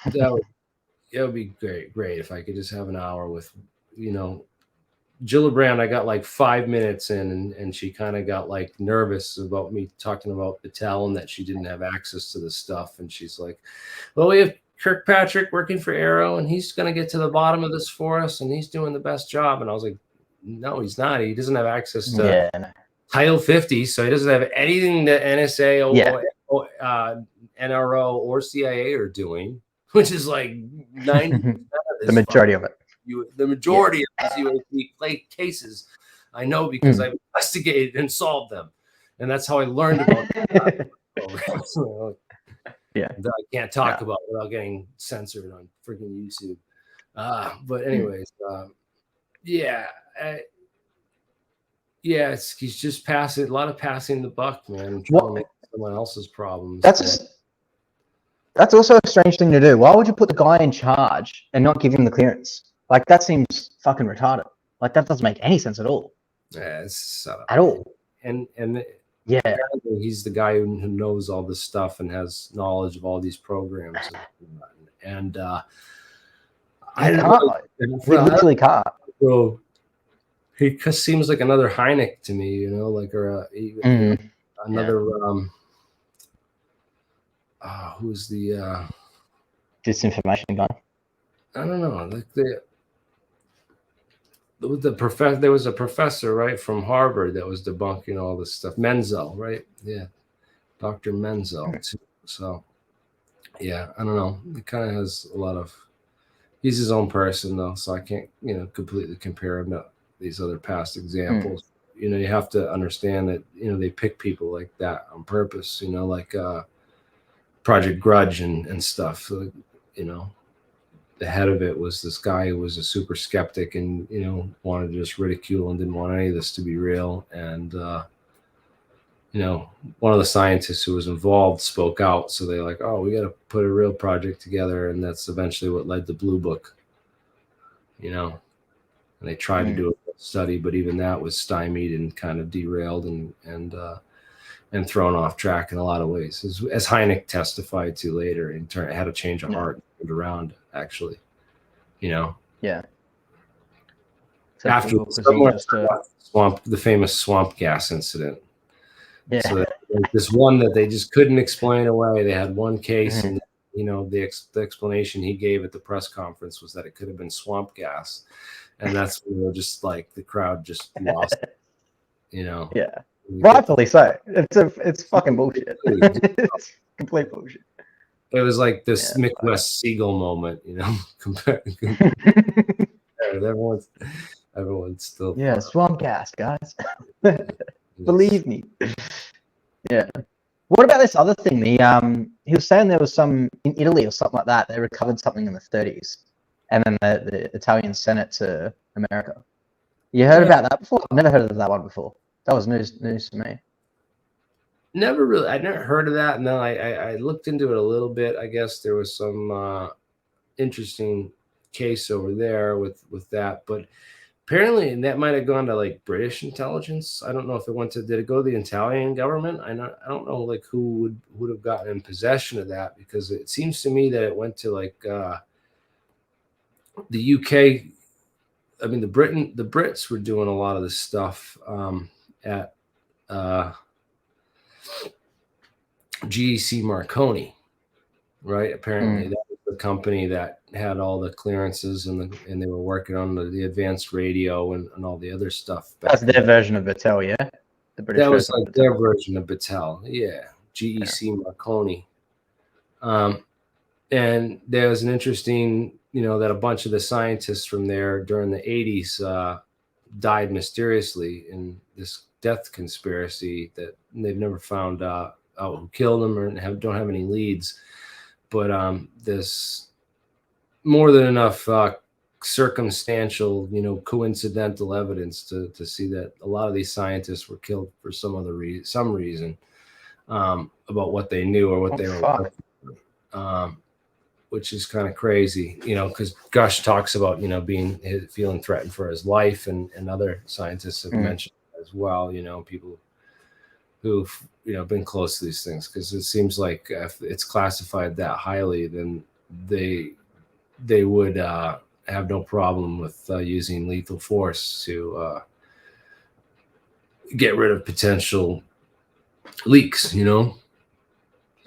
[SPEAKER 2] that would be great if I could just have an hour with Gillibrand, I got like 5 minutes in, and she kind of got like nervous about me talking about Battelle and that she didn't have access to the stuff. And she's like, well, we have Kirkpatrick working for Arrow, and he's going to get to the bottom of this for us, and he's doing the best job. And I was like, no, he's not. He doesn't have access to Title 50, so he doesn't have anything that NSA or NRO or CIA are doing, which is like 90% of
[SPEAKER 1] the majority of it.
[SPEAKER 2] The majority of these UAP cases, I know because I've investigated and solved them, and that's how I learned about that. That I can't talk about without getting censored on freaking YouTube. But anyways, he's just passing a lot of passing the buck, man. Trying to make someone else's problems.
[SPEAKER 1] That's also a strange thing to do. Why would you put the guy in charge and not give him the clearance? Like, that seems fucking retarded. Like, that doesn't make any sense at all.
[SPEAKER 2] Yeah, it's
[SPEAKER 1] at all.
[SPEAKER 2] And he's the guy who knows all this stuff and has knowledge of all these programs. And I don't know.
[SPEAKER 1] He literally can't.
[SPEAKER 2] So he just seems like another Hynek to me, you know, like another. Who's the
[SPEAKER 1] disinformation guy?
[SPEAKER 2] I don't know. Like there was a professor, right, from Harvard that was debunking all this stuff. Menzel, right? Yeah, Dr. Menzel. Too. So, yeah, I don't know. He kind of has a lot of. He's his own person, though, so I can't, completely compare him to these other past examples. You have to understand that they pick people like that on purpose. Like Project Grudge and stuff. So, the head of it was this guy who was a super skeptic and wanted to just ridicule and didn't want any of this to be real. And one of the scientists who was involved spoke out, so they like, oh, we got to put a real project together, and that's eventually what led to Blue Book. And they tried to do a study, but even that was stymied and kind of derailed and thrown off track in a lot of ways, as Hynek testified to later. In turn, it had a change of heart around, actually. So after the famous swamp gas incident. So this one that they just couldn't explain away. They had one case, and the explanation he gave at the press conference was that it could have been swamp gas, and that's when they were just like the crowd just lost it,
[SPEAKER 1] Rightfully so. It's fucking bullshit. It's complete bullshit.
[SPEAKER 2] It was like this Mick West Siegel moment, everyone's still
[SPEAKER 1] swamp gas, guys. Believe me. What about this other thing? He was saying there was some in Italy or something like that. They recovered something in the 30s, and then the Italian sent it to America. You heard about that before? I've never heard of that one before. That was news to me.
[SPEAKER 2] I never heard of that. And then I looked into it a little bit. I guess there was some interesting case over there with that, but apparently that might have gone to like British intelligence. I don't know if did it go to the Italian government? I don't know like who would have gotten in possession of that, because it seems to me that it went to like the UK. I mean, the Brits were doing a lot of this stuff at GEC Marconi, right? Apparently that was the company that had all the clearances and they were working on the advanced radio and all the other stuff.
[SPEAKER 1] That's their version of Battelle, yeah?
[SPEAKER 2] The British that was like their version of Battelle, GEC Marconi. And there was an interesting, that a bunch of the scientists from there during the 80s died mysteriously in this death conspiracy that they've never found out who killed them or don't have any leads. But there's more than enough circumstantial, coincidental evidence to see that a lot of these scientists were killed for some reason about what they knew or what they were working on. Which is kind of crazy, because Gush talks about, feeling threatened for his life, and other scientists have mentioned as well, people who've, been close to these things, because it seems like if it's classified that highly, then they would have no problem with using lethal force to get rid of potential leaks, you know?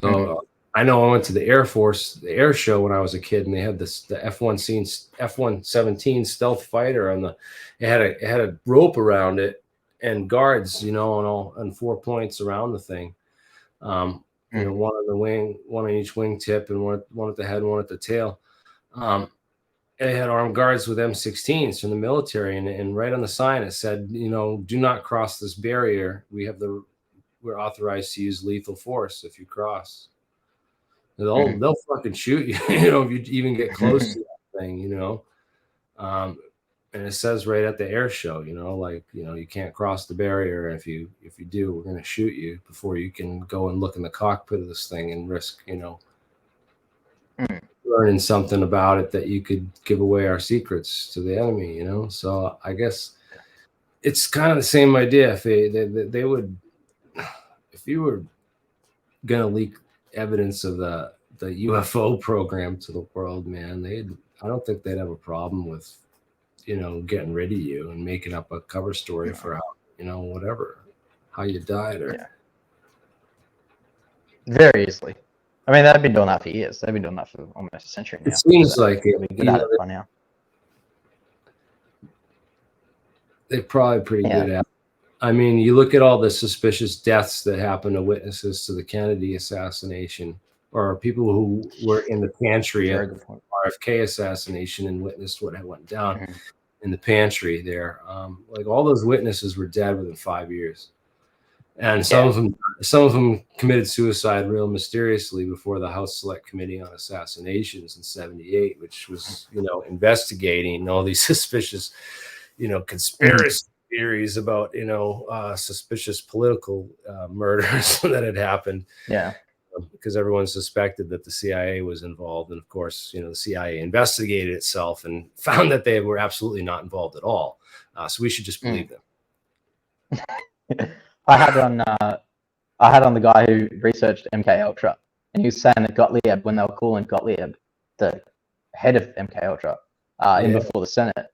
[SPEAKER 2] So I know I went to the Air Force, the air show when I was a kid, and they had the F-117 stealth fighter on it had a rope around it and guards, you know, on 4 points around the thing. You know, one on the wing, one on each wingtip, and one at the head, one at the tail. They had armed guards with M16s from the military, and right on the sign it said, you know, do not cross this barrier. We're authorized to use lethal force if you cross. They'll fucking shoot you, you know, if you even get close to that thing, you know. And it says right at the air show, you know, like, you know, you can't cross the barrier. If you do, we're going to shoot you before you can go and look in the cockpit of this thing and risk, you know, learning something about it that you could give away our secrets to the enemy, you know. So I guess it's kind of the same idea. If they would, if you were going to leak evidence of the UFO program to the world, man, I don't think they'd have a problem with, you know, getting rid of you and making up a cover story for how, you know, whatever, how you died or
[SPEAKER 1] very easily. I mean, they've been doing that for years. They've been doing that for almost a century now.
[SPEAKER 2] It seems like it.
[SPEAKER 1] Good at it by now.
[SPEAKER 2] They're probably pretty good at it. I mean, you look at all the suspicious deaths that happened to witnesses to the Kennedy assassination, or people who were in the pantry at the RFK assassination and witnessed what went down in the pantry there. Like all those witnesses were dead within 5 years, and some of them committed suicide real mysteriously before the House Select Committee on Assassinations in '78, which was, you know, investigating all these suspicious, you know, conspiracy theories about, you know, suspicious political murders that had happened.
[SPEAKER 1] Yeah.
[SPEAKER 2] Because everyone suspected that the CIA was involved. And of course, you know, the CIA investigated itself and found that they were absolutely not involved at all. So we should just believe them.
[SPEAKER 1] I had on the guy who researched MK Ultra, and he was saying that Gottlieb, when they were calling Gottlieb the head of MK Ultra, in before the Senate,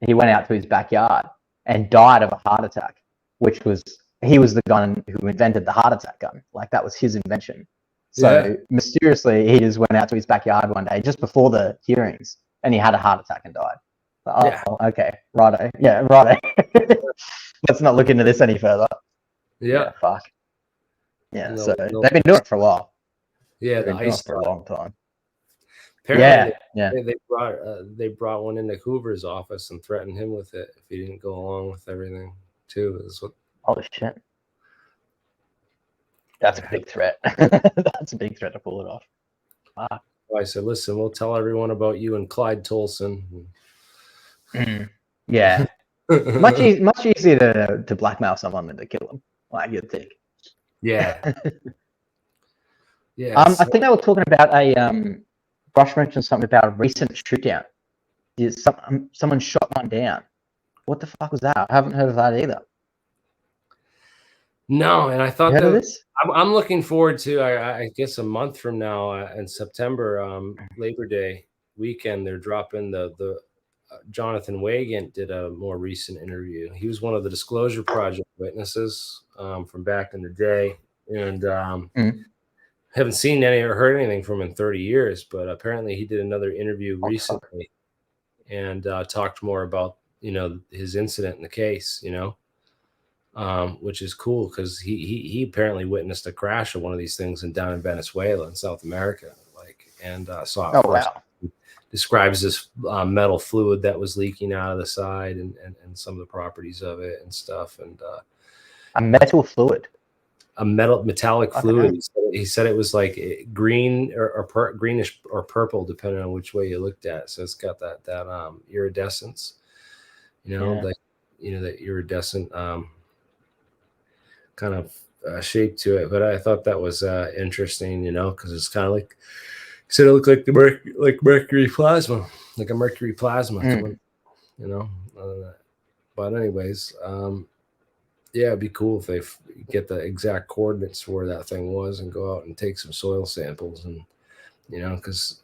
[SPEAKER 1] he went out to his backyard and died of a heart attack, he was the guy who invented the heart attack gun. Like, that was his invention. So mysteriously, he just went out to his backyard one day just before the hearings, and he had a heart attack and died. Okay, righto. Yeah, righto. Let's not look into this any further. Yeah, fuck. Yeah, so they've been doing it for a while.
[SPEAKER 2] Yeah,
[SPEAKER 1] they've been doing it for a long time.
[SPEAKER 2] Apparently, they brought one into Hoover's office and threatened him with it if he didn't go along with everything too.
[SPEAKER 1] Holy shit. That's a big threat. That's a big threat to pull it off. Wow.
[SPEAKER 2] I said, listen, we'll tell everyone about you and Clyde Tolson.
[SPEAKER 1] Yeah. much easier to blackmail someone than to kill them, like you'd think.
[SPEAKER 2] Yeah.
[SPEAKER 1] I think they were talking about Brush mentioned something about a recent shoot down. Someone shot one down. What the fuck was that? I haven't heard of that either.
[SPEAKER 2] No, and I thought
[SPEAKER 1] that
[SPEAKER 2] I'm looking forward to, I guess, a month from now in September, Labor Day weekend. They're dropping the Jonathan Wagant did a more recent interview. He was one of the Disclosure Project witnesses from back in the day, and haven't seen any or heard anything from him in 30 years. But apparently, he did another interview recently and talked more about, you know, his incident in the case, you know. Which is cool because he apparently witnessed a crash of one of these things down in Venezuela in South America, and saw it first. Wow. Describes this metal fluid that was leaking out of the side and some of the properties of it and stuff. And
[SPEAKER 1] a metal fluid,
[SPEAKER 2] a metallic fluid. He said it was like green or greenish or purple, depending on which way you looked at it. So it's got that iridescence, you know, that iridescent kind of shape to it. But I thought that was interesting, you know, because it's kind of like, he said it looked like mercury plasma, like a mercury plasma coming, you know. But anyways, it'd be cool if they get the exact coordinates where that thing was and go out and take some soil samples, and, you know, because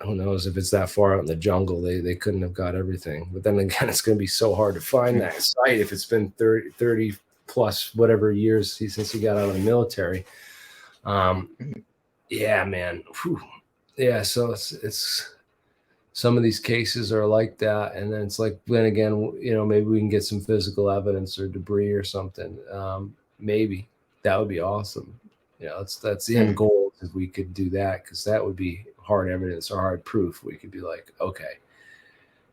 [SPEAKER 2] who knows if it's that far out in the jungle, they couldn't have got everything. But then again, it's going to be so hard to find that site if it's been 30 plus whatever years since he got out of the military. Yeah, man. Whew. Yeah, so it's some of these cases are like that, and then it's like, then again, maybe we can get some physical evidence or debris or something. Maybe that would be awesome. That's the end goal, if we could do that, because that would be hard evidence or hard proof. We could be like, okay,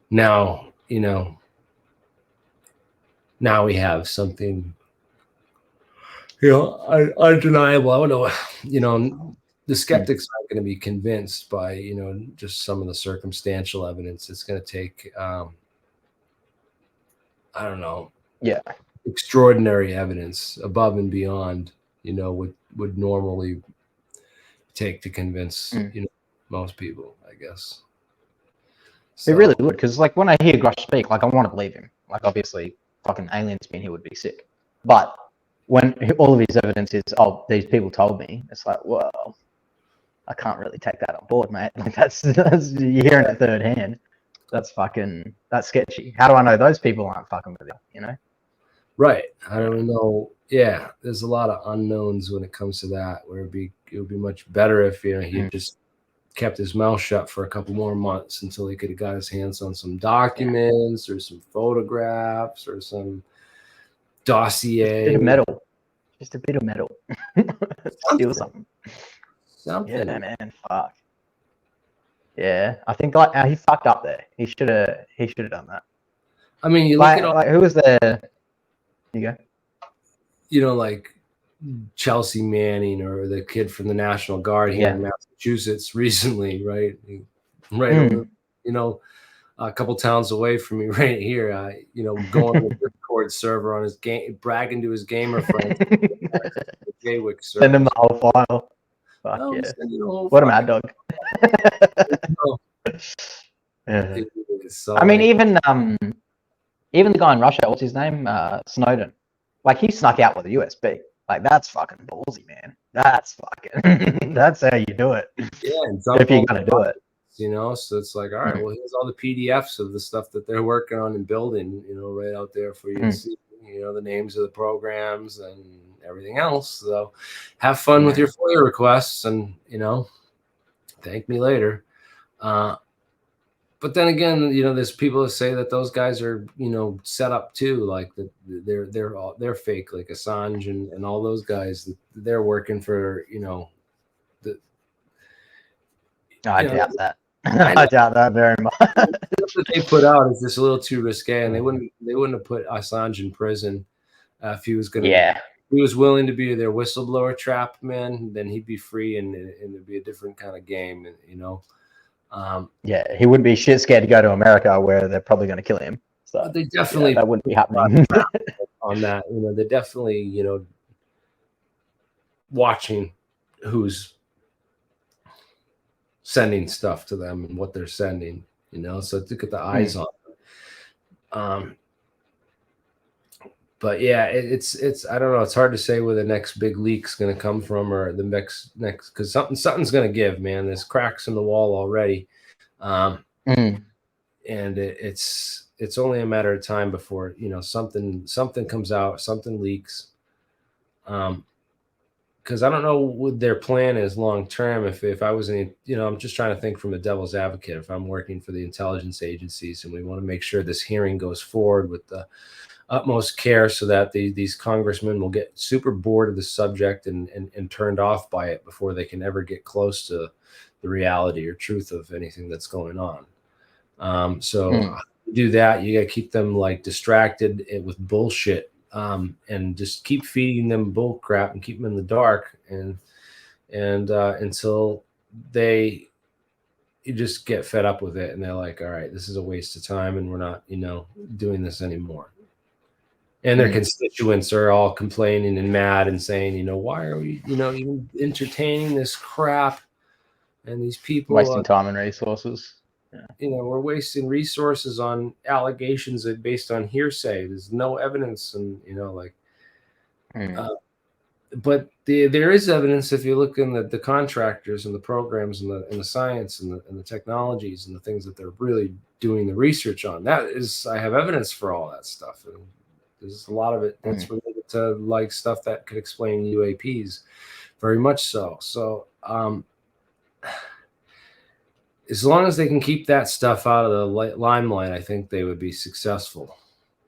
[SPEAKER 2] now now we have something undeniable. I don't know. The skeptics aren't going to be convinced by just some of the circumstantial evidence. It's going to take I don't know, extraordinary evidence above and beyond would normally take to convince most people, I guess.
[SPEAKER 1] So, it really would, because like when I hear Grush speak, like I want to believe him. Like obviously, fucking aliens being here would be sick, but when all of his evidence is, oh, these people told me, it's like, well, I can't really take that on board, mate. Like that's you're hearing it third hand. That's sketchy. How do I know those people aren't fucking with you?
[SPEAKER 2] Right. I don't know. Yeah, there's a lot of unknowns when it comes to that. Where it would be much better if he had just kept his mouth shut for a couple more months until he could have got his hands on some documents or some photographs or some dossier.
[SPEAKER 1] Just a bit of metal. Steal something. Yeah, man. Fuck. Yeah, I think he fucked up there. He should have done that.
[SPEAKER 2] I mean, you look at
[SPEAKER 1] who was there? You go.
[SPEAKER 2] Like Chelsea Manning or the kid from the National Guard here in Massachusetts recently, right? Over, a couple towns away from me, right here. Going on the Discord server on his game, bragging to his gamer friends.
[SPEAKER 1] Send him the whole file. Fuck yeah! What a mad dog. Yeah. I mean, even the guy in Russia, what's his name? Snowden. Like he snuck out with a USB. Like that's fucking ballsy, man. That's fucking. That's how you do it.
[SPEAKER 2] Yeah,
[SPEAKER 1] if you're gonna do it.
[SPEAKER 2] So it's like, all right, well, here's all the PDFs of the stuff that they're working on and building, right out there for you to see, the names of the programs and everything else. So have fun with your FOIA requests and, thank me later. But then again, there's people that say that those guys are, set up too, like they're fake, like Assange and all those guys. They're working for,
[SPEAKER 1] I doubt that. I doubt that very much.
[SPEAKER 2] What they put out is just a little too risque, and they wouldn't have put Assange in prison if he was going to.
[SPEAKER 1] Yeah.
[SPEAKER 2] If he was willing to be their whistleblower trap man, then he'd be free, and it'd be a different kind of game,
[SPEAKER 1] he wouldn't be shit scared to go to America where they're probably going to kill him. So
[SPEAKER 2] they definitely
[SPEAKER 1] that wouldn't be happening
[SPEAKER 2] on that. They're definitely watching who's sending stuff to them and what they're sending. So to get the eyes on them. But yeah, it's I don't know. It's hard to say where the next big leak's going to come from or the next because something's going to give, man. There's cracks in the wall already, and it's only a matter of time before something comes out, something leaks. Because I don't know what their plan is long term. If I was I'm just trying to think from a devil's advocate. If I'm working for the intelligence agencies and we want to make sure this hearing goes forward with the utmost care so that these congressmen will get super bored of the subject and turned off by it before they can ever get close to the reality or truth of anything that's going on. To do that, you got to keep them like distracted with bullshit. And just keep feeding them bull crap and keep them in the dark and until you just get fed up with it and they're like, all right, this is a waste of time and we're not, doing this anymore. And their constituents are all complaining and mad and saying, why are we, even entertaining this crap and these people
[SPEAKER 1] wasting time and resources.
[SPEAKER 2] We're wasting resources on allegations that based on hearsay. There's no evidence, and but there is evidence if you look in the contractors and the programs and the science and the technologies and the things that they're really doing the research on. That is, I have evidence for all that stuff, and there's a lot of it that's related to like stuff that could explain UAPs, very much so. So as long as they can keep that stuff out of the limelight, I think they would be successful.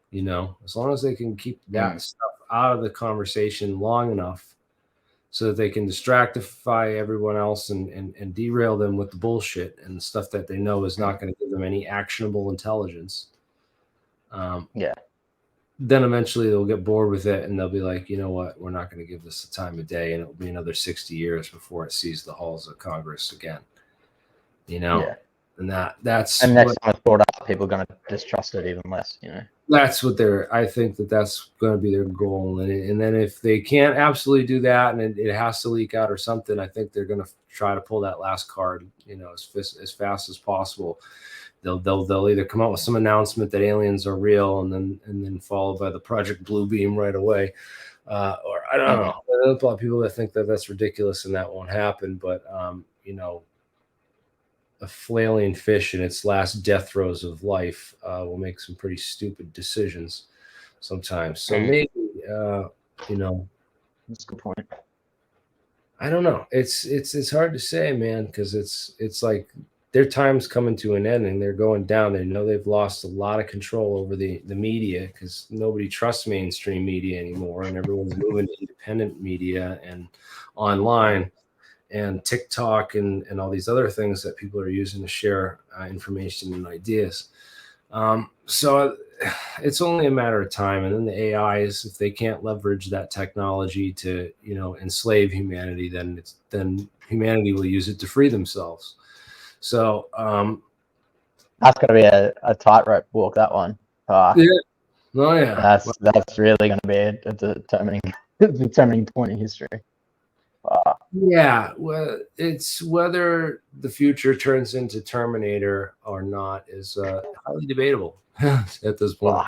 [SPEAKER 2] You know, as long as they can keep that stuff out of the conversation long enough so that they can distractify everyone else and derail them with the bullshit and stuff that they know is not going to give them any actionable intelligence. Then eventually they'll get bored with it and they'll be like, you know what, we're not going to give this the time of day, and it'll be another 60 years before it sees the halls of Congress again. You know, and that's
[SPEAKER 1] and next time it's brought up, people are going to distrust it even less. You know,
[SPEAKER 2] that's what I think that's going to be their goal. And then if they can't absolutely do that and it has to leak out or something, I think they're going to try to pull that last card, you know, as fast as possible. They'll either come out with some announcement that aliens are real and then followed by the Project Bluebeam right away. Or I don't know. There's a lot of people that think that that's ridiculous and that won't happen. But, you know, a flailing fish in its last death throes of life will make some pretty stupid decisions sometimes. So maybe, you know,
[SPEAKER 1] that's a good point.
[SPEAKER 2] I don't know. It's hard to say, man, because it's like their time's coming to an end and they're going down. They know they've lost a lot of control over the media because nobody trusts mainstream media anymore, and everyone's moving to independent media and online and TikTok and all these other things that people are using to share information and ideas. So it's only a matter of time. And then the AIs, if they can't leverage that technology to, you know, enslave humanity, then humanity will use it to free themselves. So
[SPEAKER 1] that's going to be a tightrope walk, that one.
[SPEAKER 2] Yeah. Oh yeah.
[SPEAKER 1] That's really going to be a determining point in history.
[SPEAKER 2] Yeah, well, it's whether the future turns into Terminator or not is highly debatable at this point.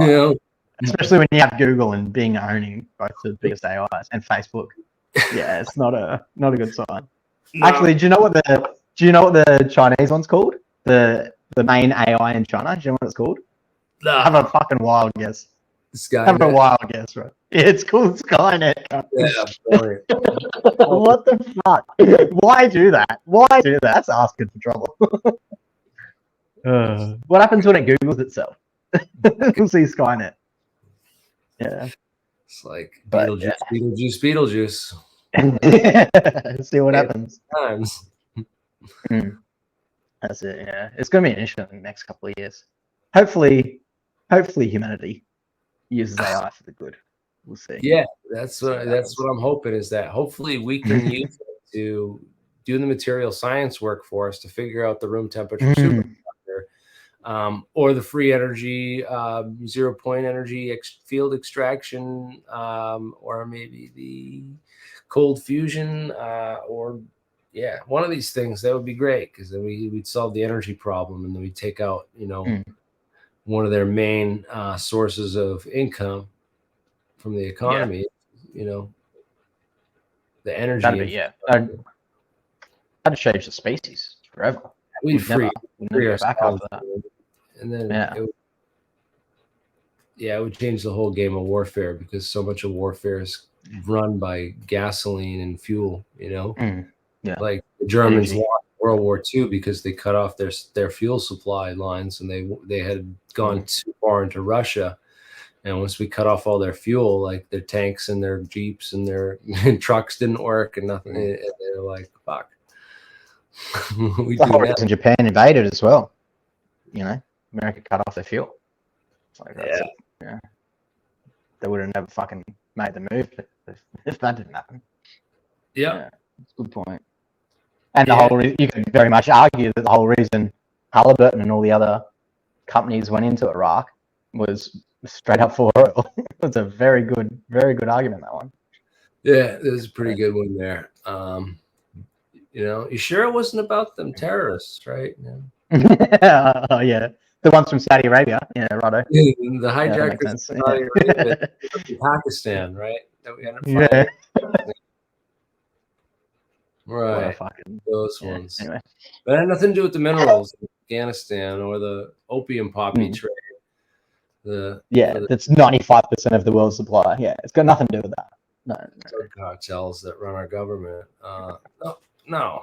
[SPEAKER 2] You know?
[SPEAKER 1] Especially when you have Google and Bing owning both the biggest AIs and Facebook. Yeah, it's not a good sign. No. Actually, do you know what the Chinese one's called? The main AI in China. Do you know what it's called?
[SPEAKER 2] No.
[SPEAKER 1] Have a fucking wild guess.
[SPEAKER 2] Skynet.
[SPEAKER 1] Have a wild guess, right? Yeah, it's called Skynet.
[SPEAKER 2] Yeah.
[SPEAKER 1] What the fuck? Why do that? That's asking for trouble. What happens when it Googles itself? We'll see Skynet. Yeah.
[SPEAKER 2] It's like Beetlejuice.
[SPEAKER 1] See what happens.
[SPEAKER 2] Times.
[SPEAKER 1] That's it. Yeah, it's going to be an issue in the next couple of years. Hopefully, humanity uses AI for the good. We'll see.
[SPEAKER 2] Yeah, that's what I'm hoping, is that hopefully we can use it to do the material science work for us to figure out the room temperature superconductor, or the free energy 0-point energy field extraction, or maybe the cold fusion, or one of these things. That would be great, because then we'd solve the energy problem, and then we'd take out, you know, one of their main sources of income from the economy. You know, the energy.
[SPEAKER 1] That'd change the species forever.
[SPEAKER 2] We'd free
[SPEAKER 1] ourselves back after that.
[SPEAKER 2] And then it would change the whole game of warfare, because so much of warfare is run by gasoline and fuel, you know. Like the Germans lost World War II because they cut off their fuel supply lines, and they had gone too far into Russia. And once we cut off all their fuel, like their tanks and their Jeeps and their trucks didn't work and nothing, and they're like, fuck.
[SPEAKER 1] And Japan invaded as well. You know, America cut off their fuel. It's like, they would have never fucking made the move if that didn't happen.
[SPEAKER 2] Yeah,
[SPEAKER 1] that's a good point. And you could very much argue that the whole reason Halliburton and all the other companies went into Iraq was straight up for oil. It's a very good argument, that one.
[SPEAKER 2] Yeah, there's a pretty good one there. You know, you sure it wasn't about them terrorists, right?
[SPEAKER 1] Oh yeah, the ones from Saudi Arabia. Yeah, righto.
[SPEAKER 2] The hijackers from Saudi Arabia, Pakistan, right? that we ended up finding. Right.
[SPEAKER 1] Fucking,
[SPEAKER 2] Those ones.
[SPEAKER 1] Anyway.
[SPEAKER 2] But it had nothing to do with the minerals in Afghanistan or the opium poppy trade.
[SPEAKER 1] That's 95% of the world's supply. Yeah, it's got nothing to do with that. No.
[SPEAKER 2] Drug cartels that run our government. No.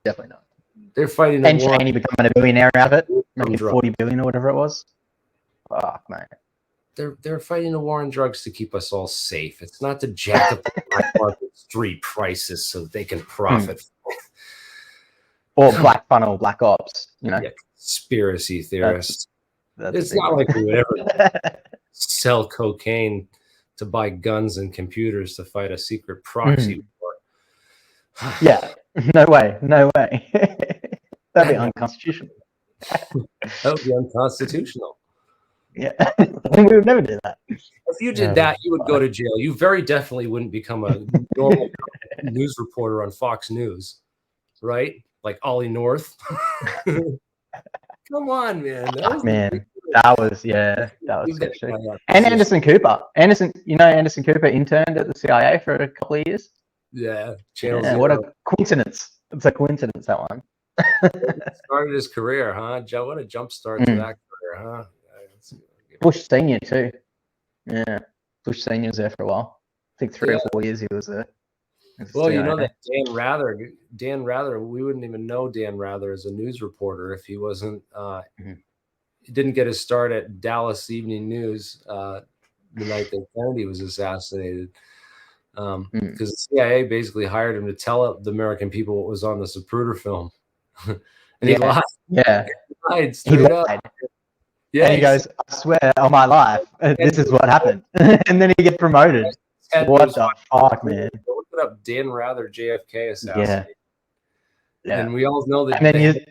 [SPEAKER 1] Definitely not.
[SPEAKER 2] They're fighting
[SPEAKER 1] and Cheney becoming a billionaire out of it, making 40 billion or whatever it was. Fuck, mate.
[SPEAKER 2] They're fighting a war on drugs to keep us all safe. It's not to jack up the black market street prices so they can profit.
[SPEAKER 1] Or black funnel, black ops. You know,
[SPEAKER 2] conspiracy theorists. It's not like we would ever sell cocaine to buy guns and computers to fight a secret proxy war.
[SPEAKER 1] Yeah, no way. That'd be unconstitutional.
[SPEAKER 2] That would be unconstitutional.
[SPEAKER 1] Yeah, we would never do that.
[SPEAKER 2] If you did that, you would go to jail. You very definitely wouldn't become a normal news reporter on Fox News, right? Like Ollie North. Come on, man.
[SPEAKER 1] That was so shit. And Anderson Cooper. Anderson Cooper interned at the CIA for a couple of years.
[SPEAKER 2] Yeah.
[SPEAKER 1] What a coincidence. It's a coincidence, that one.
[SPEAKER 2] Started his career, huh? Joe, what a jump start to that career, huh?
[SPEAKER 1] Bush Senior too. Yeah. Bush Senior was there for a while. I think 3 or 4 years he was there.
[SPEAKER 2] Well, you know that Dan Rather, we wouldn't even know Dan Rather as a news reporter if he wasn't he didn't get his start at Dallas Evening News the night that Kennedy was assassinated. Because the CIA basically hired him to tell the American people what was on the Zapruder film. And he lied. Yeah. He lied straight up.
[SPEAKER 1] Yeah, and he goes, I swear on my life, this is what happened. And then he gets promoted. What the fuck, man?
[SPEAKER 2] Look it up, Dan Rather, JFK assassination.
[SPEAKER 1] Yeah.
[SPEAKER 2] And we all know that they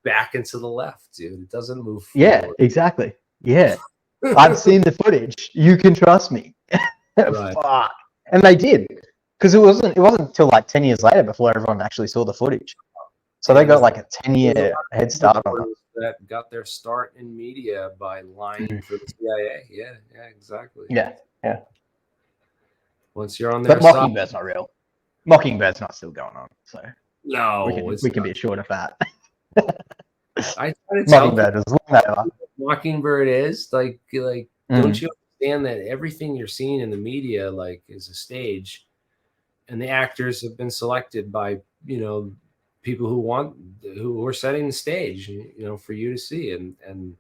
[SPEAKER 2] back into the left, dude. It doesn't move forward.
[SPEAKER 1] Yeah, exactly. Yeah. I've seen the footage. You can trust me.
[SPEAKER 2] Right.
[SPEAKER 1] Fuck. And they did. Because it wasn't until like 10 years later before everyone actually saw the footage. So they got like a 10-year head start on it.
[SPEAKER 2] That got their start in media by lying for the CIA. Yeah, exactly.
[SPEAKER 1] Yeah.
[SPEAKER 2] Once you're on there,
[SPEAKER 1] but Mockingbird's not real. Mockingbird's not still going on, so
[SPEAKER 2] no,
[SPEAKER 1] we can be assured of that.
[SPEAKER 2] I try to tell
[SPEAKER 1] Mockingbird is long over.
[SPEAKER 2] Mockingbird is like don't you understand that everything you're seeing in the media like is a stage, and the actors have been selected by people who are setting the stage, for you to see, and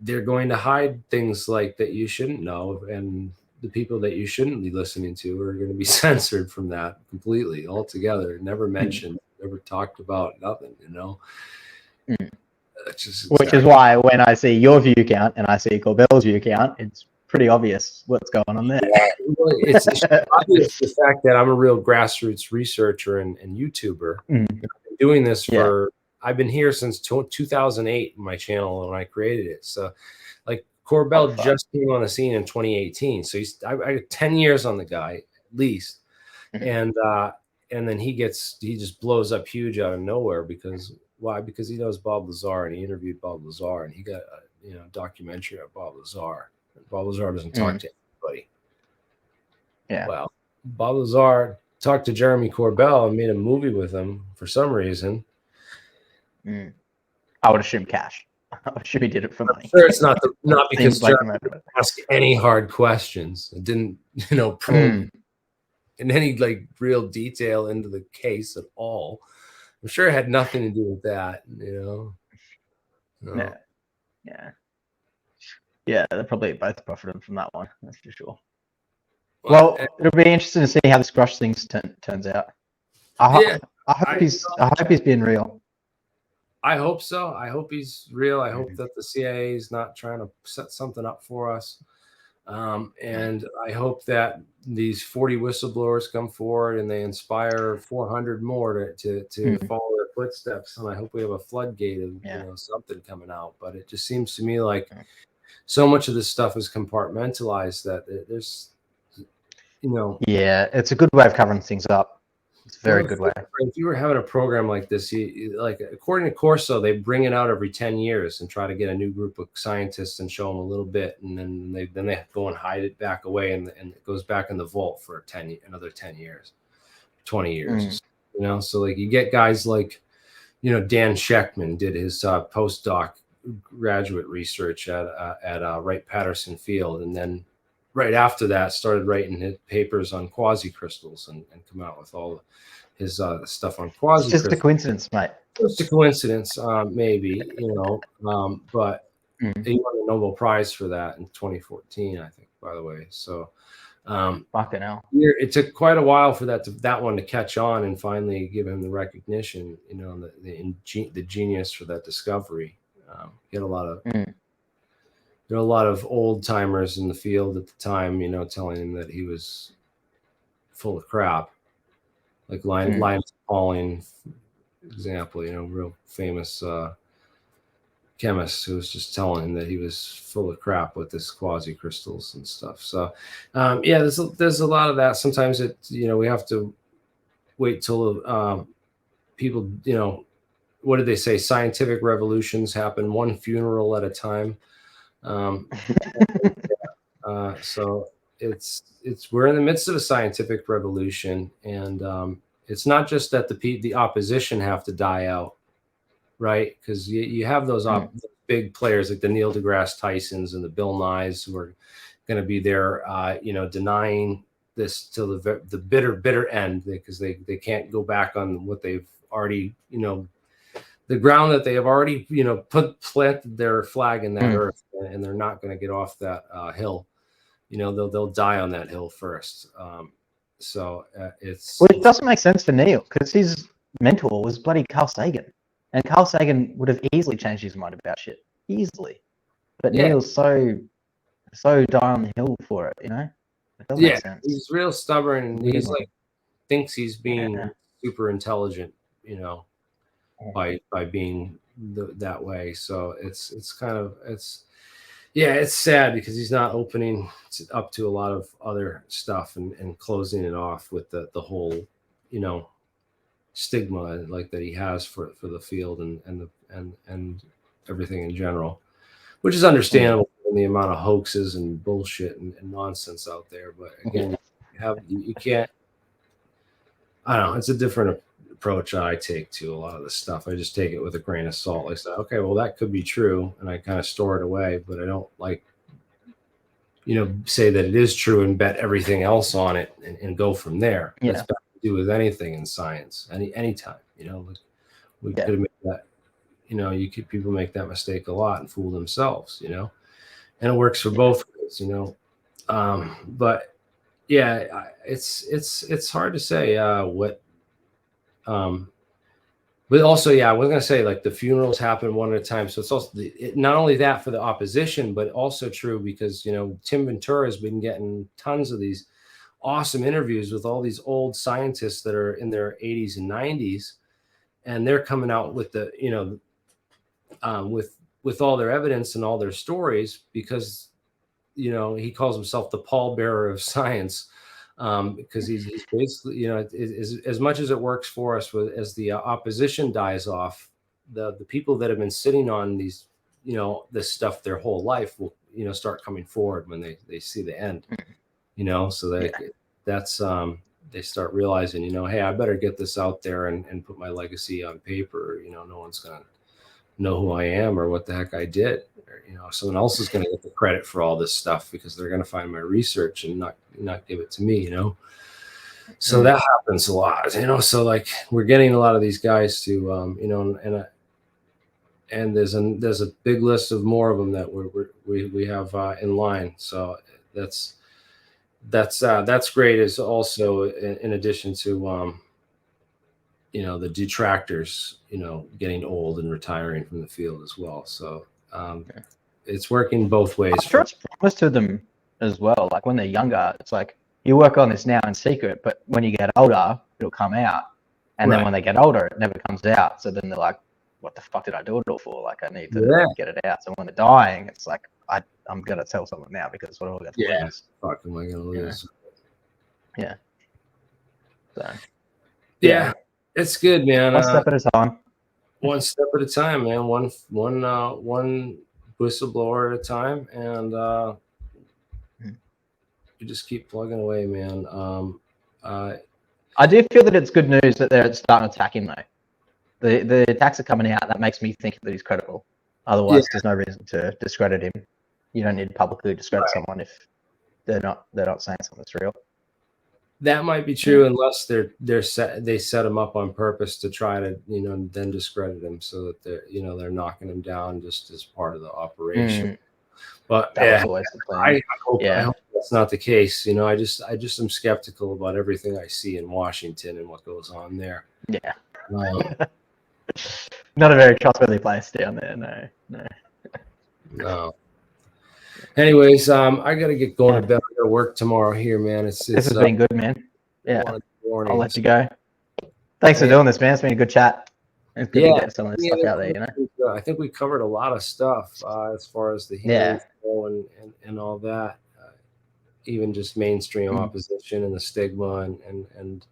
[SPEAKER 2] they're going to hide things like that you shouldn't know, and the people that you shouldn't be listening to are going to be censored from that completely, altogether, never mentioned, never talked about, nothing,
[SPEAKER 1] Which is why when I see your view count and I see Corbell's view count, it's pretty obvious what's going on there.
[SPEAKER 2] Yeah, it's obvious the fact that I'm a real grassroots researcher and YouTuber. I've been doing this for, I've been here since 2008 in my channel when I created it. So like Corbell just came on the scene in 2018. So I got 10 years on the guy at least. And then he just blows up huge out of nowhere because why? Because he knows Bob Lazar and he interviewed Bob Lazar and he got a documentary of Bob Lazar. Bob Lazar doesn't talk to anybody. Yeah. Well, Bob Lazar talked to Jeremy Corbell and made a movie with him for some reason.
[SPEAKER 1] I would assume cash. I would assume he did it for money.
[SPEAKER 2] I'm sure it's not because Jeremy didn't ask any hard questions. It didn't, probe in any like real detail into the case at all. I'm sure it had nothing to do with that, No.
[SPEAKER 1] Yeah, they're probably both profiting from that one. That's for sure. Well, it'll be interesting to see how this Grush thing turns out. I hope he's being real.
[SPEAKER 2] I hope so. I hope he's real. I hope that the CIA is not trying to set something up for us. And I hope that these 40 whistleblowers come forward and they inspire 400 more to follow their footsteps. And I hope we have a floodgate of something coming out. But it just seems to me like so much of this stuff is compartmentalized that there's,
[SPEAKER 1] Yeah, it's a good way of covering things up. It's a very good way.
[SPEAKER 2] If you were having a program like this, like according to Corso, they bring it out every 10 years and try to get a new group of scientists and show them a little bit, and then they go and hide it back away, and it goes back in the vault for another 10 years, 20 years. You know, so like you get guys like, you know, Dan Sheckman did his postdoc graduate research at Wright-Patterson Field, and then right after that started writing his papers on quasi-crystals and come out with all his stuff on quasi-crystals.
[SPEAKER 1] It's just a coincidence, mate.
[SPEAKER 2] Just a coincidence, maybe, you know, but he won a Nobel Prize for that in 2014, I think, by the way. So
[SPEAKER 1] fucking hell.
[SPEAKER 2] It took quite a while for that one to catch on and finally give him the recognition, you know, the genius for that discovery. Get a lot of there were a lot of old timers in the field at the time, you know, telling him that he was full of crap, like Linus Pauling, example, you know, real famous chemist who was just telling him that he was full of crap with this quasi crystals and stuff. So, yeah, there's a lot of that. Sometimes you know, we have to wait till people, you know, what did they say? Scientific revolutions happen one funeral at a time. So we're in the midst of a scientific revolution, and it's not just that the opposition have to die out, right? Because you have those big players like the Neil deGrasse Tysons and the Bill Nyes who are going to be there, you know, denying this till the bitter end, because they can't go back on what they've already, you know, the ground that they have already, you know, planted their flag in that earth, and they're not going to get off that hill. You know, they'll die on that hill first. So
[SPEAKER 1] it doesn't make sense for Neil, because his mentor was bloody Carl Sagan, and Carl Sagan would have easily changed his mind about shit, easily. But Neil's so die on the hill for it, you know. It doesn't make sense.
[SPEAKER 2] He's real stubborn, and he's like thinks he's being super intelligent, you know, by being that way. So it's kind of it's sad because he's not opening up to a lot of other stuff and closing it off with the whole, you know, stigma like that he has for the field and everything in general, which is understandable in the amount of hoaxes and bullshit and nonsense out there. But again, you can't. I don't know. It's a different approach I take to a lot of this stuff. I just take it with a grain of salt. Like, say, okay, well, that could be true, and I kind of store it away, but I don't like, you know, say that it is true and bet everything else on it and go from there. That's got to do with anything in science, anytime. You know, like we could have made that. You know, people make that mistake a lot and fool themselves. You know, and it works for both ways. You know, but yeah, it's hard to say what. But also, I was going to say, like, the funerals happen one at a time. So it's also not only that for the opposition, but also true because, you know, Tim Ventura has been getting tons of these awesome interviews with all these old scientists that are in their 80s and 90s. And they're coming out with the, you know, with all their evidence and all their stories because, you know, he calls himself the pallbearer of science. Because he's basically, you know, as much as it works for us, as the opposition dies off, the people that have been sitting on these, you know, this stuff their whole life will, you know, start coming forward when they see the end, you know, so that's they start realizing, you know, hey, I better get this out there and put my legacy on paper. You know, no one's gonna know who I am or what the heck I did. Or, you know, someone else is going to get the credit for all this stuff because they're going to find my research and not give it to me, you know? So that happens a lot, you know? So like we're getting a lot of these guys to, you know, and there's a big list of more of them that we have in line. So that's great. Is also in addition to, you know, the detractors, you know, getting old and retiring from the field as well. So it's working both ways.
[SPEAKER 1] I'm sure it's promised to them as well. Like when they're younger, it's like you work on this now in secret, but when you get older, it'll come out. And then when they get older, it never comes out. So then they're like, what the fuck did I do it all for? Like I need to get it out. So when they're dying, it's like, I'm going to tell someone now because what am I going to lose?
[SPEAKER 2] Fuck am I going to lose?
[SPEAKER 1] Yeah. So.
[SPEAKER 2] Yeah, it's good, man.
[SPEAKER 1] One step at a time.
[SPEAKER 2] One step at a time, man. One whistleblower at a time, and you just keep plugging away, man.
[SPEAKER 1] I do feel that it's good news that they're starting to attack him, though. The attacks are coming out. That makes me think that he's credible. Otherwise, there's no reason to discredit him. You don't need to publicly discredit someone if they're not saying something that's real.
[SPEAKER 2] That might be true, unless they set him up on purpose to try to then discredit him, so that they're knocking him down just as part of the operation. But
[SPEAKER 1] that was always the plan.
[SPEAKER 2] I hope that's not the case. I just am skeptical about everything I see in Washington and what goes on there.
[SPEAKER 1] Yeah. Not a very trustworthy place down there.
[SPEAKER 2] No. Anyways, I gotta get going to bed. I gotta work tomorrow here, man. This has
[SPEAKER 1] been good, man. Yeah. I'll let you go. Thanks for doing this, man. It's been a good chat. It's good to get some of this stuff out there,
[SPEAKER 2] I think we covered a lot of stuff as far as the hearings go and all that. Even just mainstream opposition and the stigma and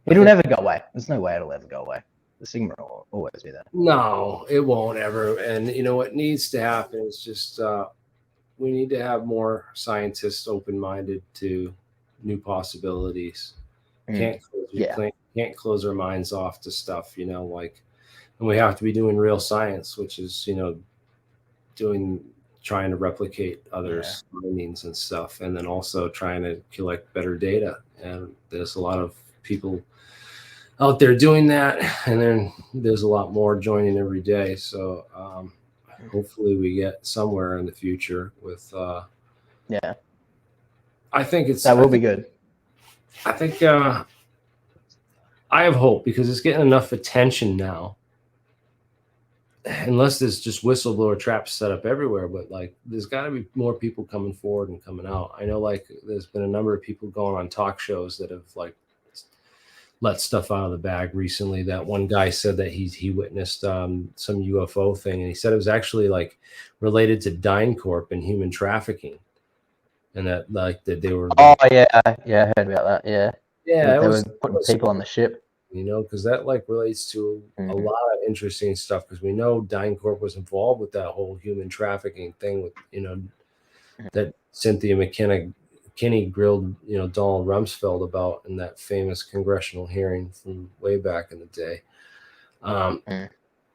[SPEAKER 1] it'll never go away. There's no way it'll ever go away. The stigma will always be there.
[SPEAKER 2] No, it won't ever. And what needs to happen is just we need to have more scientists open-minded to new possibilities. Can't close our minds off to stuff, and we have to be doing real science, which is trying to replicate others' findings and stuff, and then also trying to collect better data. And there's a lot of people out there doing that, and then there's a lot more joining every day. So hopefully we get somewhere in the future with I think that
[SPEAKER 1] will be good.
[SPEAKER 2] I think I have hope, because it's getting enough attention now, unless there's just whistleblower traps set up everywhere. But there's got to be more people coming forward and coming out. I know there's been a number of people going on talk shows that have let stuff out of the bag recently. That one guy said that he witnessed some UFO thing, and he said it was actually related to DynCorp and human trafficking, and that that they were.
[SPEAKER 1] Oh yeah, I heard about that.
[SPEAKER 2] Yeah,
[SPEAKER 1] they were putting people on the ship.
[SPEAKER 2] Because that relates to a lot of interesting stuff. Because we know DynCorp was involved with that whole human trafficking thing with that Cynthia McKinney grilled Donald Rumsfeld about in that famous congressional hearing from way back in the day.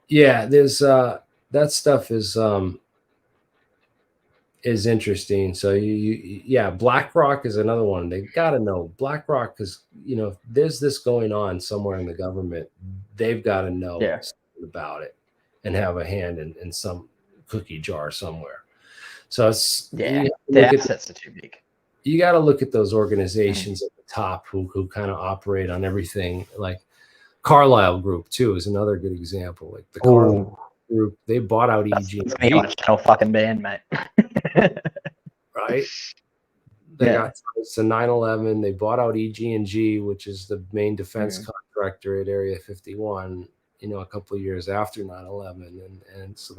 [SPEAKER 2] There's that stuff is interesting. So BlackRock is another one. They got to know BlackRock, because if there's this going on somewhere in the government, they've got to know about it and have a hand in some cookie jar somewhere. So it's
[SPEAKER 1] the assets are too big.
[SPEAKER 2] You got to look at those organizations at the top who kind of operate on everything. Like Carlyle Group too is another good example. The Carlyle Group, they bought out EG.
[SPEAKER 1] It's me on a channel fucking band, mate.
[SPEAKER 2] Right? They got to 9/11. They bought out EG&G, which is the main defense contractor at Area 51. A couple of years after 9/11, and so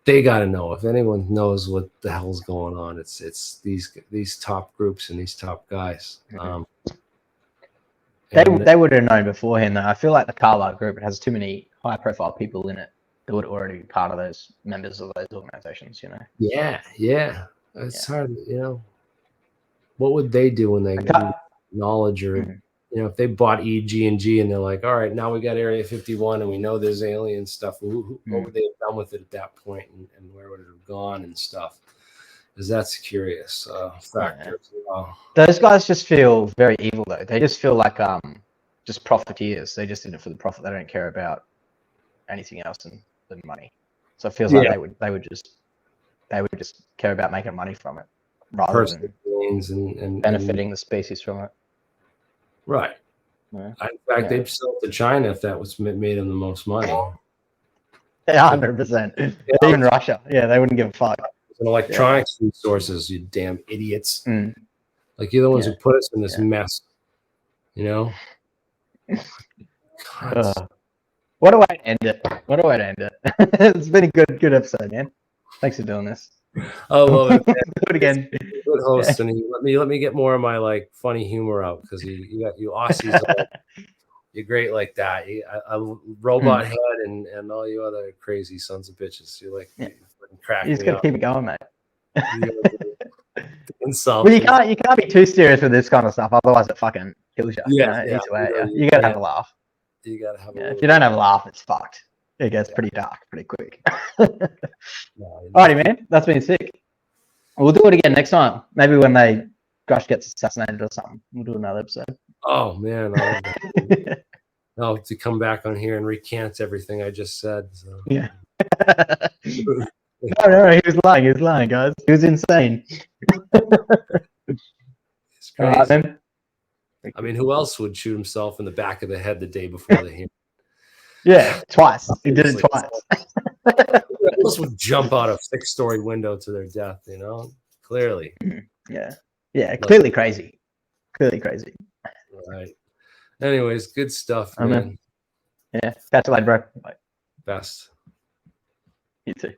[SPEAKER 2] they got to know. If anyone knows what the hell's going on, it's these top groups and these top guys.
[SPEAKER 1] They would have known beforehand, though. I feel like the Carlyle Group has too many high-profile people in it that would already be part of those members of those organizations.
[SPEAKER 2] Yeah. It's hard. What would they do when they get knowledge or if they bought EG&G and they're like, all right, now we got Area 51 and we know there's alien stuff. What would they have done with it at that point, and where would it have gone and stuff? Because that's a curious factor as well.
[SPEAKER 1] Those guys just feel very evil, though. They just feel like just profiteers. They just did it for the profit. They don't care about anything else than money. So it feels like they would just care about making money from it rather than and benefiting the species from it.
[SPEAKER 2] Right. In fact, they'd sell it to China if that was made them the most money.
[SPEAKER 1] 100%. Even Russia. Yeah, they wouldn't give a fuck.
[SPEAKER 2] And electronics resources, you damn idiots. You're the ones who put us in this mess. What
[SPEAKER 1] a way to end it. It's been a good episode, man. Thanks for doing this.
[SPEAKER 2] I love it.
[SPEAKER 1] Do it again.
[SPEAKER 2] Good host, and he let me get more of my like funny humor out because you Aussies, you're great like that. I robot head and all you other crazy sons of bitches. You crack
[SPEAKER 1] You just
[SPEAKER 2] me
[SPEAKER 1] got to
[SPEAKER 2] up.
[SPEAKER 1] keep it going, mate.
[SPEAKER 2] Insult.
[SPEAKER 1] Well, you can't be too serious with this kind of stuff, otherwise it fucking kills you.
[SPEAKER 2] Yeah,
[SPEAKER 1] Eats
[SPEAKER 2] yeah.
[SPEAKER 1] away at you. You gotta have a laugh.
[SPEAKER 2] You gotta have a
[SPEAKER 1] If you don't have a laugh, it's fucked. It gets pretty dark pretty quick. Alrighty, man. That's been sick. We'll do it again next time. Maybe when Grush gets assassinated or something. We'll do another episode.
[SPEAKER 2] Oh man, I'll have to come back on here and recant everything I just said. So.
[SPEAKER 1] Yeah. No, he was lying. He was lying, guys. He was insane.
[SPEAKER 2] It's crazy.
[SPEAKER 1] Then.
[SPEAKER 2] I mean, who else would shoot himself in the back of the head the day before the hearing?
[SPEAKER 1] Yeah, twice. He did it twice.
[SPEAKER 2] Who else would jump out a 6-story window to their death? You know, clearly.
[SPEAKER 1] Yeah. Clearly crazy. Clearly crazy.
[SPEAKER 2] Right. Anyways, good stuff, man.
[SPEAKER 1] Yeah. Catch you later, bro. Bye.
[SPEAKER 2] Best.
[SPEAKER 1] You too.